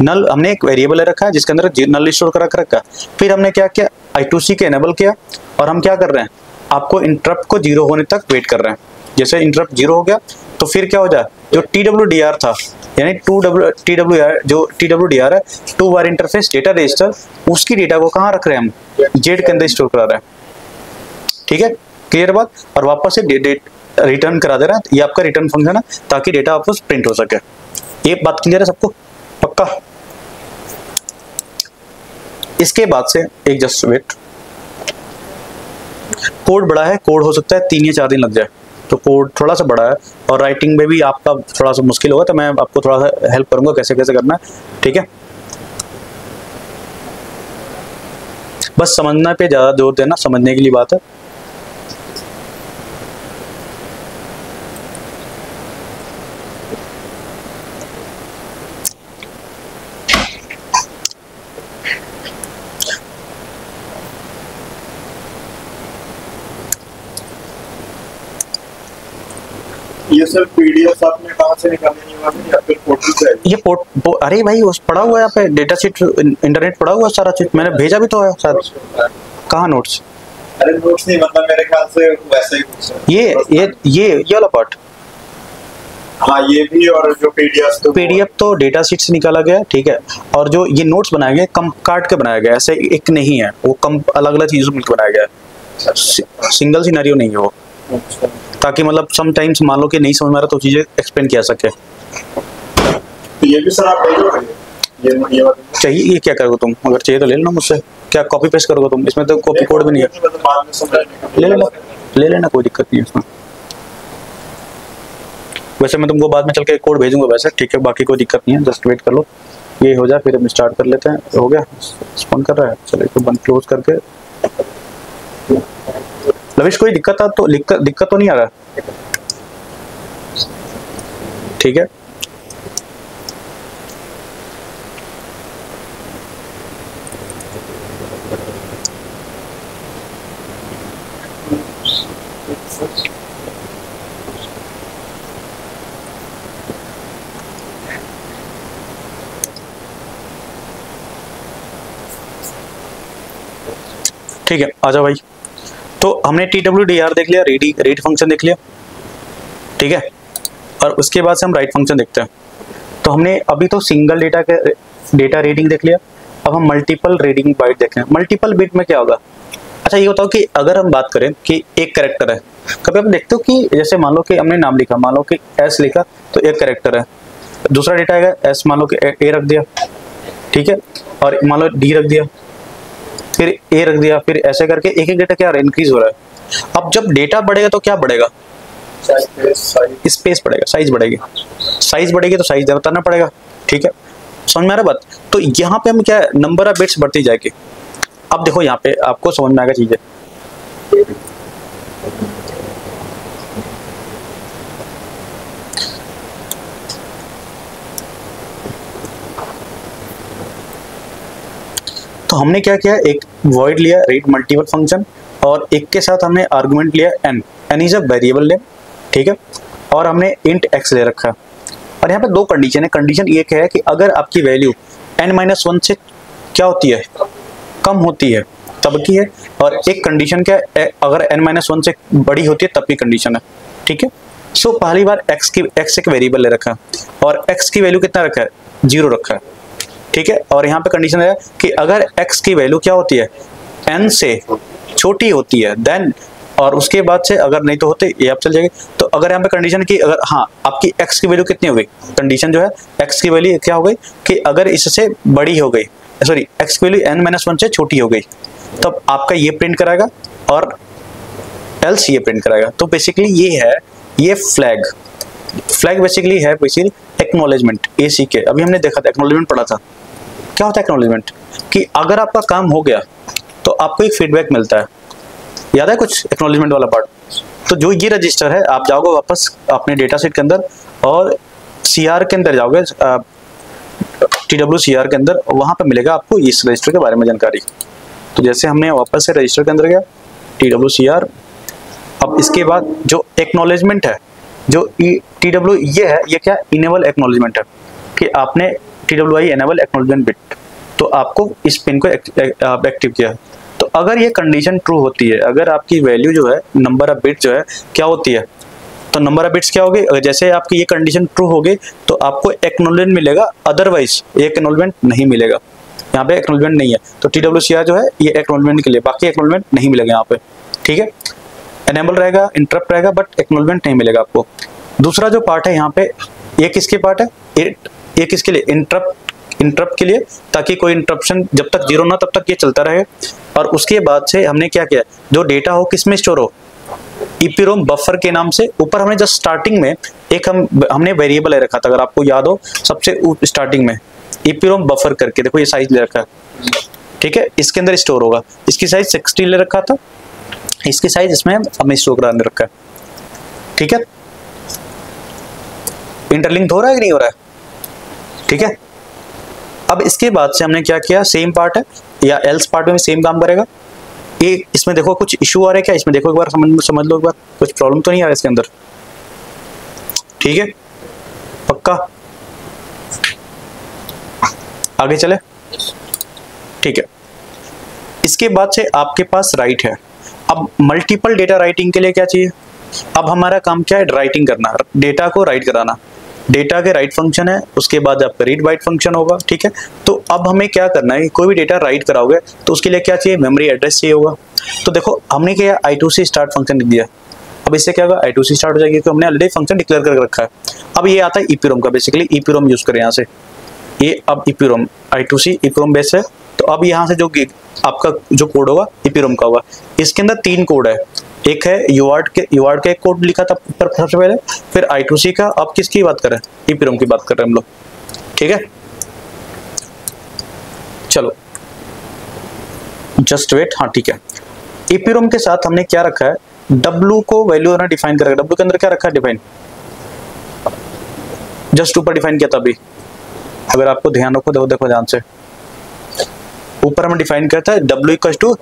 नल हमने एक वेरिएबल ले रखा है जिसके अंदर नल स्टोर कर रखा है। फिर हमने क्या किया? I2C के एनेबल किया और हम क्या कर रहे हैं? आपको इंटरप्ट को 0 होने तक वेट कर रहे हैं। जैसे इंटरप्ट 0 हो गया तो फिर क्या हो जाए? जो TWDR था यानी TWDR जो TWDR है, two wire interface data register, उसकी डेटा को कहाँ रख रहे हैं? हम जेड के अंदर स्टोर करा रहे हैं, ठीक है, क्लियर बात। और वापस से रिटर्न करा दे रहा है। ये आपका रिटर्न फंक्शन है ताकि डेटा वापस प्रिंट हो सके। ये बात क्लियर है सबको? पक्का? इसके बाद से एक जस्ट वेट, कोड बड़ा है, कोड हो सकता है 3 या 4 दिन लग जाए, तो कोड थोड़ा सा बड़ा है और राइटिंग में भी आपका थोड़ा सा मुश्किल होगा, तो मैं आपको थोड़ा सा हेल्प करूंगा कैसे कैसे करना है, ठीक है। बस समझना पे ज्यादा जोर देना, समझने के लिए बात है। ये सर पीडीएफ आपने कहाँ से निकाली है या फिर पोर्टल से? ये अरे भाई उस पढ़ा हुआ है यहाँ पे, डेटा शीट इंटरनेट पढ़ा हुआ है सारा चीज, मैंने भेजा भी तो है शायद। कहाँ नोट्स? अरे नोट्स नहीं, मतलब मेरे ख्याल से वैसा ही कुछ है। ये वाला पार्ट, हाँ ये भी, और जो पीडीएफ तो डेटा शीट से निकाला गया, ठीक है। और जो ये नोट्स बनाए गए कम काट के बनाया गया, ऐसे एक नहीं है वो, कम अलग अलग चीजों मिलकर बनाया गया है, सिंगल सिनेरियो नहीं है वो, ताकि मतलब समटाइम्स मान लो कि नहीं समझ में आ रहा तो चीजें एक्सप्लेन किया सके। तो ये भी सर आप ये चाहिए? ये क्या करोगे तुम? अगर चाहिए तो ले लेना मुझसे। क्या कॉपी पेस्ट करोगे तुम? इसमें तो कॉपी कोड भी नहीं है, ले लेना, कोई दिक्कत नहीं है इसमें। वैसे मैं तुमको बाद में चल के कोड भेजूंगा वैसे, ठीक है, बाकी कोई दिक्कत नहीं है, जस्ट वेट कर लो, ये हो जाए फिर हम स्टार्ट कर लेते हैं। हो गया? स्पॉन कर रहा है, चलो इसको बंद क्लोज करके। लविश कोई दिक्कत तो दिक्कत तो नहीं आ रहा? ठीक है, ठीक है, आ जाओ भाई। तो हमने TWDR देख लिया, रीड फंक्शन देख लिया, ठीक है, और उसके बाद से हम राइट फंक्शन देखते हैं। तो हमने अभी तो सिंगल डेटा रीडिंग देख लिया, अब हम मल्टीपल रीडिंग बाइट देखें। मल्टीपल बिट में क्या होगा? अच्छा ये बताओ कि अगर हम बात करें कि एक कैरेक्टर है, कभी आप देखते हो कि जैसे मान लो कि हमने नाम लिखा, मान लो कि S लिखा तो एक कैरेक्टर है, दूसरा डेटा आएगा S, मान लो कि A रख दिया, ठीक है, और मान लो D रख दिया, फिर A रख दिया, फिर ऐसे करके एक एक डेटा क्या इंक्रीज हो रहा है। अब जब डेटा बढ़ेगा तो क्या बढ़ेगा? स्पेस बढ़ेगा, साइज बढ़ेगी, साइज बढ़ेगी तो साइज बताना पड़ेगा, ठीक है, समझ में आ रहा बात? तो यहाँ पे हम क्या है, नंबर ऑफ बिट्स बढ़ती जाएगी। अब देखो यहाँ पे आपको समझ में आएगा चीजें। तो हमने क्या किया, एक वॉइड लिया रीड मल्टीपल फंक्शन, और एक के साथ हमने आर्गुमेंट लिया n is a variable name, ठीक है, और हमने इंट x ले रखा। और यहाँ पे दो कंडीशन है। कंडीशन एक है कि अगर आपकी वैल्यू n-1 से क्या होती है, कम होती है तब की है, और एक कंडीशन क्या है, अगर n-1 से बड़ी होती है तब की कंडीशन है, ठीक है। सो पहली बार x एक वेरिएबल ले रखा है और x की वैल्यू कितना रखा है, 0 रखा है, ठीक है। और यहाँ पे कंडीशन है कि अगर x की वैल्यू क्या होती है, n से छोटी होती है देन, और उसके बाद से अगर नहीं तो होते ये आप चल जाएगी। तो अगर यहाँ पे कंडीशन की अगर हाँ आपकी x की वैल्यू कितनी हो गई, कंडीशन जो है x की वैल्यू क्या हो गई कि अगर इससे बड़ी हो गई, सॉरी x की वैल्यू n-1 से छोटी हो गई, तब आपका ये प्रिंट कराएगा और एल्स ये प्रिंट कराएगा। तो बेसिकली ये है, ये फ्लैग बेसिकली है एक्नॉलेजमेंट, ACK। अभी हमने देखा था, एक्नॉलेजमेंट पढ़ा था। क्या होता है एक्नॉलेजमेंट? कि अगर आपका काम हो गया तो आपको एक फीडबैक मिलता है, याद है कुछ एक्नॉलेजमेंट वाला पार्ट? तो जो ये रजिस्टर है, आप जाओगे वापस अपने डेटा सेट के अंदर और CR के अंदर जाओगे, TWCR के अंदर, वहां पे मिलेगा आपको इस रजिस्टर के बारे में जानकारी। तो जैसे हमने वापस से रजिस्टर के अंदर गया, TWCR, अब इसके बाद जो एक्नॉलेजमेंट है, जो TW ये है, ये क्या इनेबल एक्नॉलेजमेंट है कि आपने TWI इनेबल एक्नॉलेजमेंट बिट, तो आपको इस पिन को एक्टिव किया। तो अगर ये कंडीशन ट्रू होती है, अगर आपकी वैल्यू जो है, नंबर ऑफ बिट जो है क्या होती है, तो नंबर ऑफ बिट्स क्या होगी, जैसे आपकी ये कंडीशन ट्रू होगी तो आपको एक्नॉलेजमेंट मिलेगा, अदरवाइज ये एक्नॉलेजमेंट नहीं मिलेगा। यहाँ पे एक्नॉलेजमेंट नहीं है, तो TWCR जो है ये एक्नॉलेजमेंट के लिए, बाकी एक्नॉलेजमेंट नहीं मिलेगा यहाँ पे, ठीक है। एनेबल रहेगा, इंटरप्ट रहेगा, बट एक्नॉलेजमेंट नहीं मिलेगा आपको। दूसरा जो पार्ट है यहाँ पे, ये किसके पार्ट है, ये किसके लिए, इंटरप्ट के लिए, ताकि कोई इंटरप्शन जब तक 0 ना तब तक ये चलता रहे। और उसके बाद से हमने क्या किया, जो डेटा हो किस में स्टोर हो, EPROM बफर के नाम से। ऊपर हमने जस्ट स्टार्टिंग में एक हमने वेरिएबल ले रखा था, अगर आपको याद हो, सबसे स्टार्टिंग में EPROM बफर करके, देखो ये साइज ले रखा है, ठीक है, इसके अंदर स्टोर होगा। इसकी साइज 60 ले रखा था, इसकी साइज इसमें हमने स्टोर कराने रखा है, ठीक है। इंटरलिंक हो रहा है कि नहीं हो रहा है, ठीक है। अब इसके बाद से हमने क्या किया, सेम पार्ट है या एल्स पार्ट में सेम काम करेगा। ये इसमें देखो कुछ इशू आ रहा है क्या, इसमें देखो एक बार समझ लो एक बार, कुछ प्रॉब्लम तो नहीं आ रहा है इसके अंदर, ठीक है, पक्का? आगे चले, ठीक है। इसके बाद से आपके पास राइट है। अब मल्टीपल डेटा राइटिंग के लिए क्या चाहिए, अब हमारा काम क्या है, राइटिंग करना, डेटा को राइट कराना। डेटा के राइट फंक्शन है, उसके बाद आपका रीड बाइट फंक्शन होगा, ठीक है। तो अब हमें क्या करना है, कोई भी डेटा राइट कराओगे तो उसके लिए क्या चाहिए, मेमोरी एड्रेस चाहिए होगा। तो देखो हमने क्या I2C स्टार्ट फंक्शन लिख दिया। अब इससे क्या होगा, I2C स्टार्ट हो जाएगी, क्योंकि हमने ऑलरेडी फंक्शन डिक्लेयर करके रखा है। अब ये आता है EPROM का, बेसिकली EPROM यूज करें यहाँ से, ये अब EPROM I2C EPROM बेस है। तो अब यहाँ से जो आपका जो कोड होगा EPROM का होगा, इसके अंदर 3 कोड है। एक है UART का एक कोड लिखा था पर सबसे पहले, फिर I2C का। अब किसकी बात कर रहे हैं, EPROM की बात कर रहे हैं हम लोग, ठीक है। चलो जस्ट वेट, हाँ ठीक है। EPROM के साथ हमने क्या रखा है, W को वैल्यू ना डिफाइन करेगा। W के अंदर क्या रखा है, डिफाइन, जस्ट ऊपर डिफाइन किया था अभी, अगर आपको ध्यान रखो, देखो ध्यान से, ऊपर हमने डिफाइन किया था W =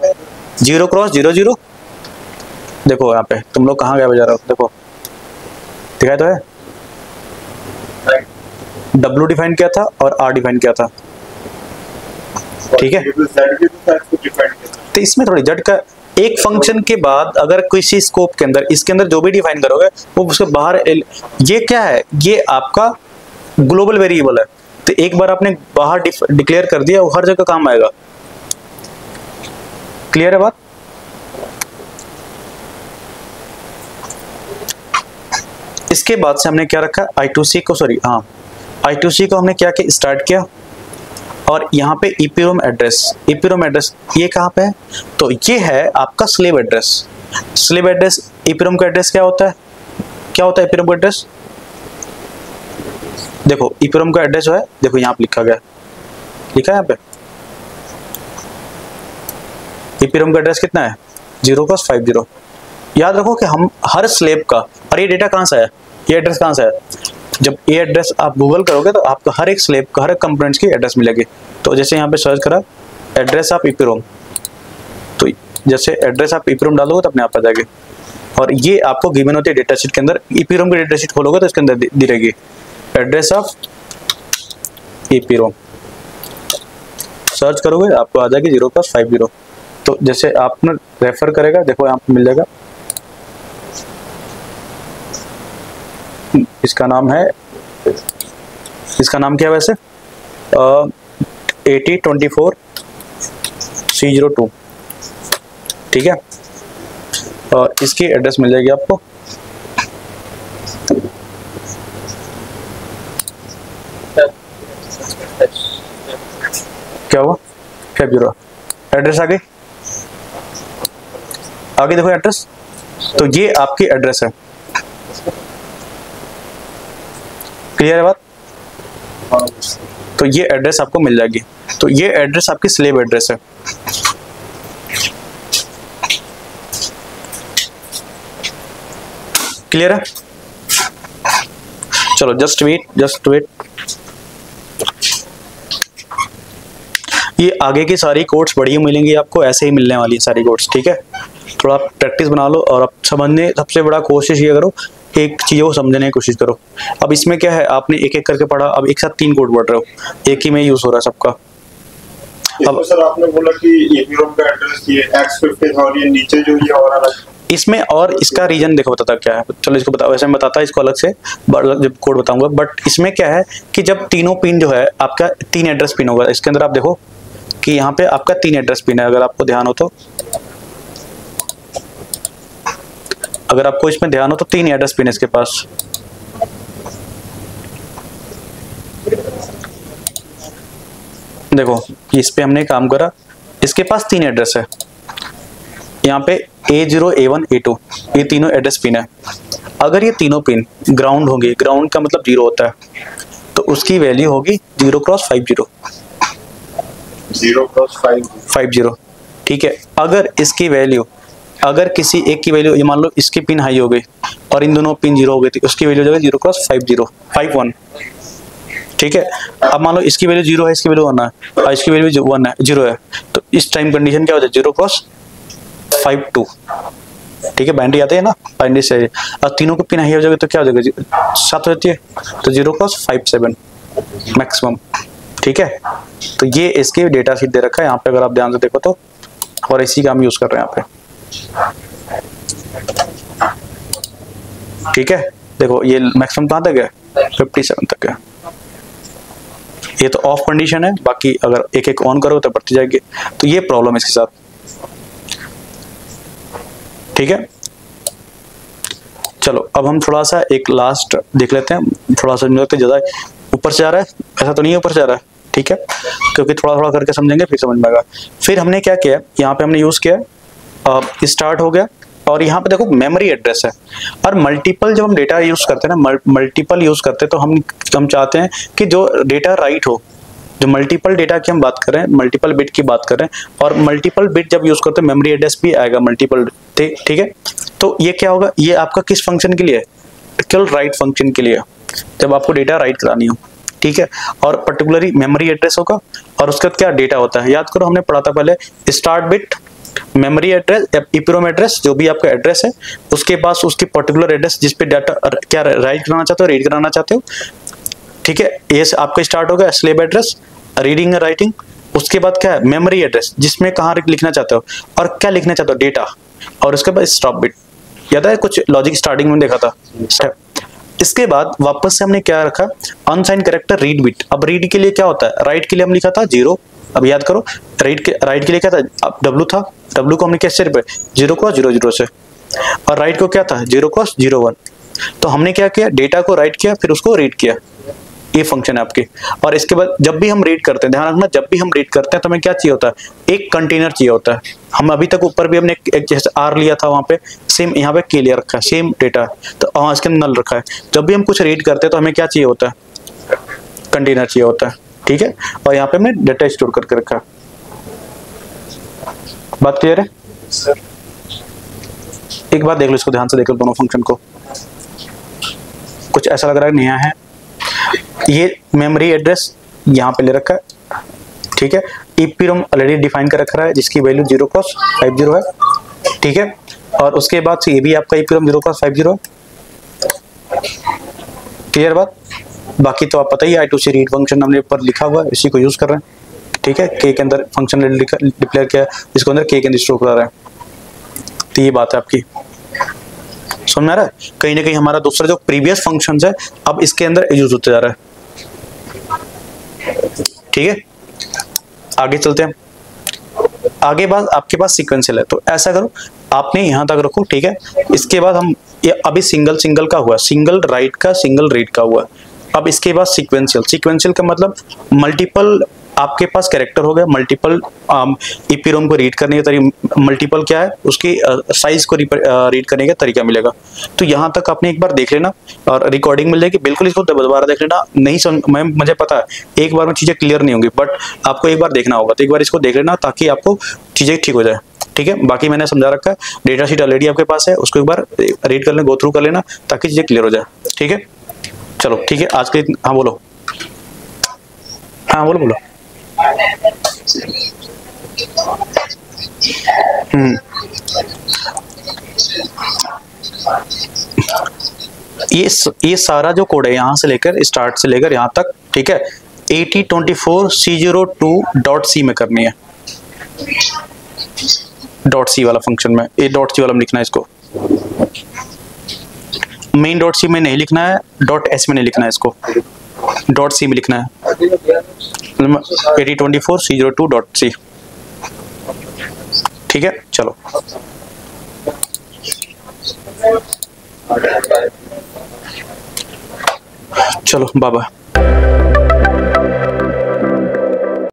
0x00। देखो यहाँ पे तुम लोग कहाँ गए बजा रहे हो, देखो दिखाया तो है, W डिफाइन किया था और R डिफाइन किया था, ठीक है। तो इसमें थोड़ी जेड का एक फंक्शन के बाद अगर किसी स्कोप के अंदर इसके अंदर जो भी डिफाइन करोगे वो उसके बाहर ये क्या है, ये आपका ग्लोबल वेरिएबल है। तो एक बार आपने बाहर डिक्लेयर कर दिया वो हर जगह काम आएगा। क्लियर है बात? इसके बाद से हमने क्या रखा, I2C को, सॉरी हाँ I2C को हमने क्या किया, स्टार्ट किया। और यहाँ पे EPROM एड्रेस, EPROM एड्रेस ये कहाँ पे है, तो ये है आपका slave address. Slave address EPROM का एड्रेस क्या होता है, क्या होता है EPROM का एड्रेस? देखो EPROM का एड्रेस जो है, देखो यहाँ पे लिखा गया, लिखा है यहाँ पे EPROM का एड्रेस कितना है 0x50। याद रखो कि हम हर स्लेब का, और ये डेटा कहाँ से है, ये एड्रेस कहाँ से है, जब ये एड्रेस आप गूगल करोगे तो आपको हर एक स्लेब का, हर एक कंपोनेंट्स की एड्रेस मिलेगी। तो जैसे यहाँ पे सर्च करा एड्रेस ऑफ EPROM, तो जैसे एड्रेस आप EPROM डालोगे तो अपने आप आ जाएगी। और ये आपको गिवन होती है डेटा शीट के अंदर, EPROM की डेटा शीट खोलोगे तो इसके अंदर दी रहेगी एड्रेस ऑफ EPROM, सर्च करोगे आपको आ जाएगी 0x50। तो जैसे आपने रेफर करेगा, देखो यहाँ पे मिल जाएगा, इसका नाम है, इसका नाम क्या है वैसे 8024C02, ठीक है। और इसकी एड्रेस मिल जाएगी आपको, क्या हुआ 50 एड्रेस आ गई, आगे देखो एड्रेस, तो ये आपकी एड्रेस है। क्लियर है बात? तो ये एड्रेस आपको मिल जाएगी। तो ये एड्रेस आपकी स्लेव एड्रेस है। क्लियर है? चलो जस्ट वेट। ये आगे की सारी कोड्स बढ़िया मिलेंगी आपको, ऐसे ही मिलने वाली है सारी कोड्स, ठीक है। थोड़ा प्रैक्टिस बना लो और अब समझने, सबसे बड़ा कोशिश ये करो एक चीज़ को समझने की कोशिश करो। अब इसमें क्या है, आपने एक एक करके पढ़ा, अब एक साथ 3 कोड पढ़ रहे हो, एक ही में यूज हो रहा है सबका। अब सर आपने बोला कि EPROM का एड्रेस ये X50 था और ये नीचे जो ये और अलग, इसमें और इसका रीजन देखो बताता क्या है, चलो इसको बता, वैसे मैं बताता इसको अलग से जब कोड बताऊंगा। बट इसमें क्या है कि जब तीनों पिन जो है आपका 3 एड्रेस पिन होगा, इसके अंदर आप देखो कि यहाँ पे आपका 3 एड्रेस पिन है, अगर आपको ध्यान हो तो, अगर आपको इसमें ध्यान हो तो 3 एड्रेस पिन है इसके पास। देखो इस पे हमने काम करा, इसके पास 3 एड्रेस है, यहाँ पे A0 A1 A2 ये तीनों एड्रेस पिन है। अगर ये तीनों पिन ग्राउंड होंगे, ग्राउंड का मतलब 0 होता है, तो उसकी वैल्यू होगी 0x50, 0x50, ठीक है। अगर इसकी वैल्यू, अगर किसी एक की वैल्यू, ये मान लो इसकी पिन हाई हो गई और इन दोनों पिन 0 हो गई, तो उसकी वैल्यू हो जाएगी 0x51, ठीक है। अब मान लो इसकी वैल्यू 0 है, इसकी वैल्यू 1 है और इसकी वैल्यू 1 है, 0 है, तो इस टाइम कंडीशन क्या हो जाए 0x52, ठीक है। बाइनरी आते हैं ना, बाइनरी से और तीनों को पिन हाई हो जाएगी तो क्या हो जाएगा 7 हो जाती है, तो 0x57 मैक्सिमम, ठीक है। तो ये इसके डेटा शीट दे रखा है यहाँ पे, अगर आप ध्यान से देखो तो, और इसी का हम यूज कर रहे हैं यहाँ पे, ठीक है। देखो ये मैक्सिमम कहाँ तक है 57 तक है, ये तो ऑफ कंडीशन है, बाकी अगर एक एक ऑन करो तो बढ़ती जाएगी। तो ये प्रॉब्लम है इसके साथ, ठीक है। चलो अब हम थोड़ा सा एक लास्ट देख लेते हैं, थोड़ा सा मुझे ज्यादा ऊपर से जा रहा है, ऐसा तो नहीं है ऊपर से जा रहा है, ठीक है, क्योंकि थोड़ा थोड़ा करके समझेंगे फिर समझ में आएगा। फिर हमने क्या किया, यहाँ पे हमने यूज किया स्टार्ट हो गया, और यहाँ पे देखो मेमोरी एड्रेस है। और मल्टीपल जब हम डेटा यूज करते हैं ना, मल्टीपल यूज करते हैं, तो हम चाहते हैं कि जो डेटा राइट हो, जो मल्टीपल डेटा की हम बात कर रहे हैं, मल्टीपल बिट की बात कर रहे हैं, और मल्टीपल बिट जब यूज करते हैं मेमोरी एड्रेस भी आएगा मल्टीपल, ठीक है। तो ये क्या होगा, ये आपका किस फंक्शन के लिए, केवल राइट फंक्शन के लिए, जब आपको डेटा राइट करानी हो, ठीक है। और पर्टिकुलरली मेमोरी एड्रेस होगा, और उसका क्या डेटा होता है, याद करो हमने पढ़ा था पहले, start bit, memory address, EPROM address, जो भी आपका एड्रेस है उसके पास उसकी पर्टिकुलर एड्रेस जिस पे डाटा क्या राइट कराना चाहते हो, रीड कराना चाहते हो, ठीक है। ये आपका स्टार्ट होगा स्लेव एड्रेस, रीडिंग राइटिंग, उसके बाद क्या है, मेमोरी एड्रेस, जिसमें कहाँ लिखना चाहते हो और क्या लिखना चाहते हो, डेटा, और उसके बाद स्टॉप बिट। याद है कुछ लॉजिक स्टार्टिंग में देखा था। इसके बाद वापस से हमने क्या रखा, अनसाइंड कैरेक्टर रीड बिट। अब रीड के लिए क्या होता है, राइट के लिए हम लिखा था 0, अब याद करो राइट के लिए क्या था, अब W था, W को हमने कैसे रिप्रेजेंट, 0x00 से, और राइट को क्या था 0x01। तो हमने क्या किया, डेटा को राइट किया फिर उसको रीड किया, ये फंक्शन है आपकी। और इसके बाद जब भी हम रीड करते हैं, ध्यान रखना, जब भी हम रीड करते हैं तो हमें क्या चाहिए होता है, एक कंटेनर चाहिए होता है। हम अभी तक ऊपर भी हमने एक जैसे R लिया था, वहाँ पे सेम यहाँ पे K लिया रखा है, सेम डेटा, तो इसके अंदर नल रखा है। जब भी हम कुछ रीड करते हैं तो हमें क्या चाहिए होता है, कंटेनर चाहिए होता है, ठीक है। और यहाँ पे हमने डेटा स्टोर करके रखा है। बात क्लियर है? एक बार देख लो इसको, ध्यान से देख लो दोनों फंक्शन को। कुछ ऐसा लग रहा है नया है। ये मेमोरी एड्रेस यहाँ पे ले रखा है, ठीक है। EPROM ऑलरेडी डिफाइन कर रखा है, जिसकी वैल्यू 0x50 है, ठीक है। और उसके बाद से ये भी आपका EPROM 0x50 है। क्लियर बात? बाकी तो आप पता ही है, I2C रीड फंक्शन हमने ऊपर लिखा हुआ है, इसी को यूज कर रहे हैं, ठीक है। K के अंदर फंक्शन डिक्लेयर किया है, इसके अंदर K के अंदर स्टोर करा रहा है। तो ये बात है आपकी, समझ में आ रहा है? कहीं ना कहीं हमारा दूसरा जो प्रीवियस फंक्शंस है अब इसके अंदर यूज होते जा रहा है, ठीक है। आगे चलते हैं। आगे बात आपके पास सीक्वेंशियल है, तो ऐसा करो आपने यहां तक रखो, ठीक है। इसके बाद हम ये अभी सिंगल का हुआ, सिंगल राइट का सिंगल रीड का हुआ। अब इसके बाद सीक्वेंशियल का मतलब मल्टीपल, आपके पास कैरेक्टर हो गया, मल्टीपल EPROM को रीड करने का तरीका, मल्टीपल क्या है उसकी साइज को रीड करने का तरीका मिलेगा। तो यहाँ तक आपने एक बार देख लेना और रिकॉर्डिंग मिल जाएगी, बिल्कुल इसको दोबारा देख लेना। नहीं समझ, मुझे पता है एक बार में चीज़ें क्लियर नहीं होंगी, बट आपको एक बार देखना होगा, तो एक बार इसको देख लेना ताकि आपको चीज़ें ठीक हो जाए, ठीक है। बाकी मैंने समझा रखा है, डेटा शीट ऑलरेडी आपके पास है, उसको एक बार रीड कर लेना, गो थ्रू कर लेना ताकि चीज़ें क्लियर हो जाए, ठीक है। चलो ठीक है, आज के, हाँ बोलो, हाँ बोलो। ये सारा जो कोड है यहाँ से लेकर स्टार्ट से लेकर यहाँ तक, ठीक है, 8024C02.C में करनी है, .c वाला फंक्शन में। ये .c वाला में लिखना है इसको, मेन .c में नहीं लिखना है, .s में नहीं लिखना है इसको, .c में लिखना है, 8024C02.C, ठीक है। चलो चलो बाबा।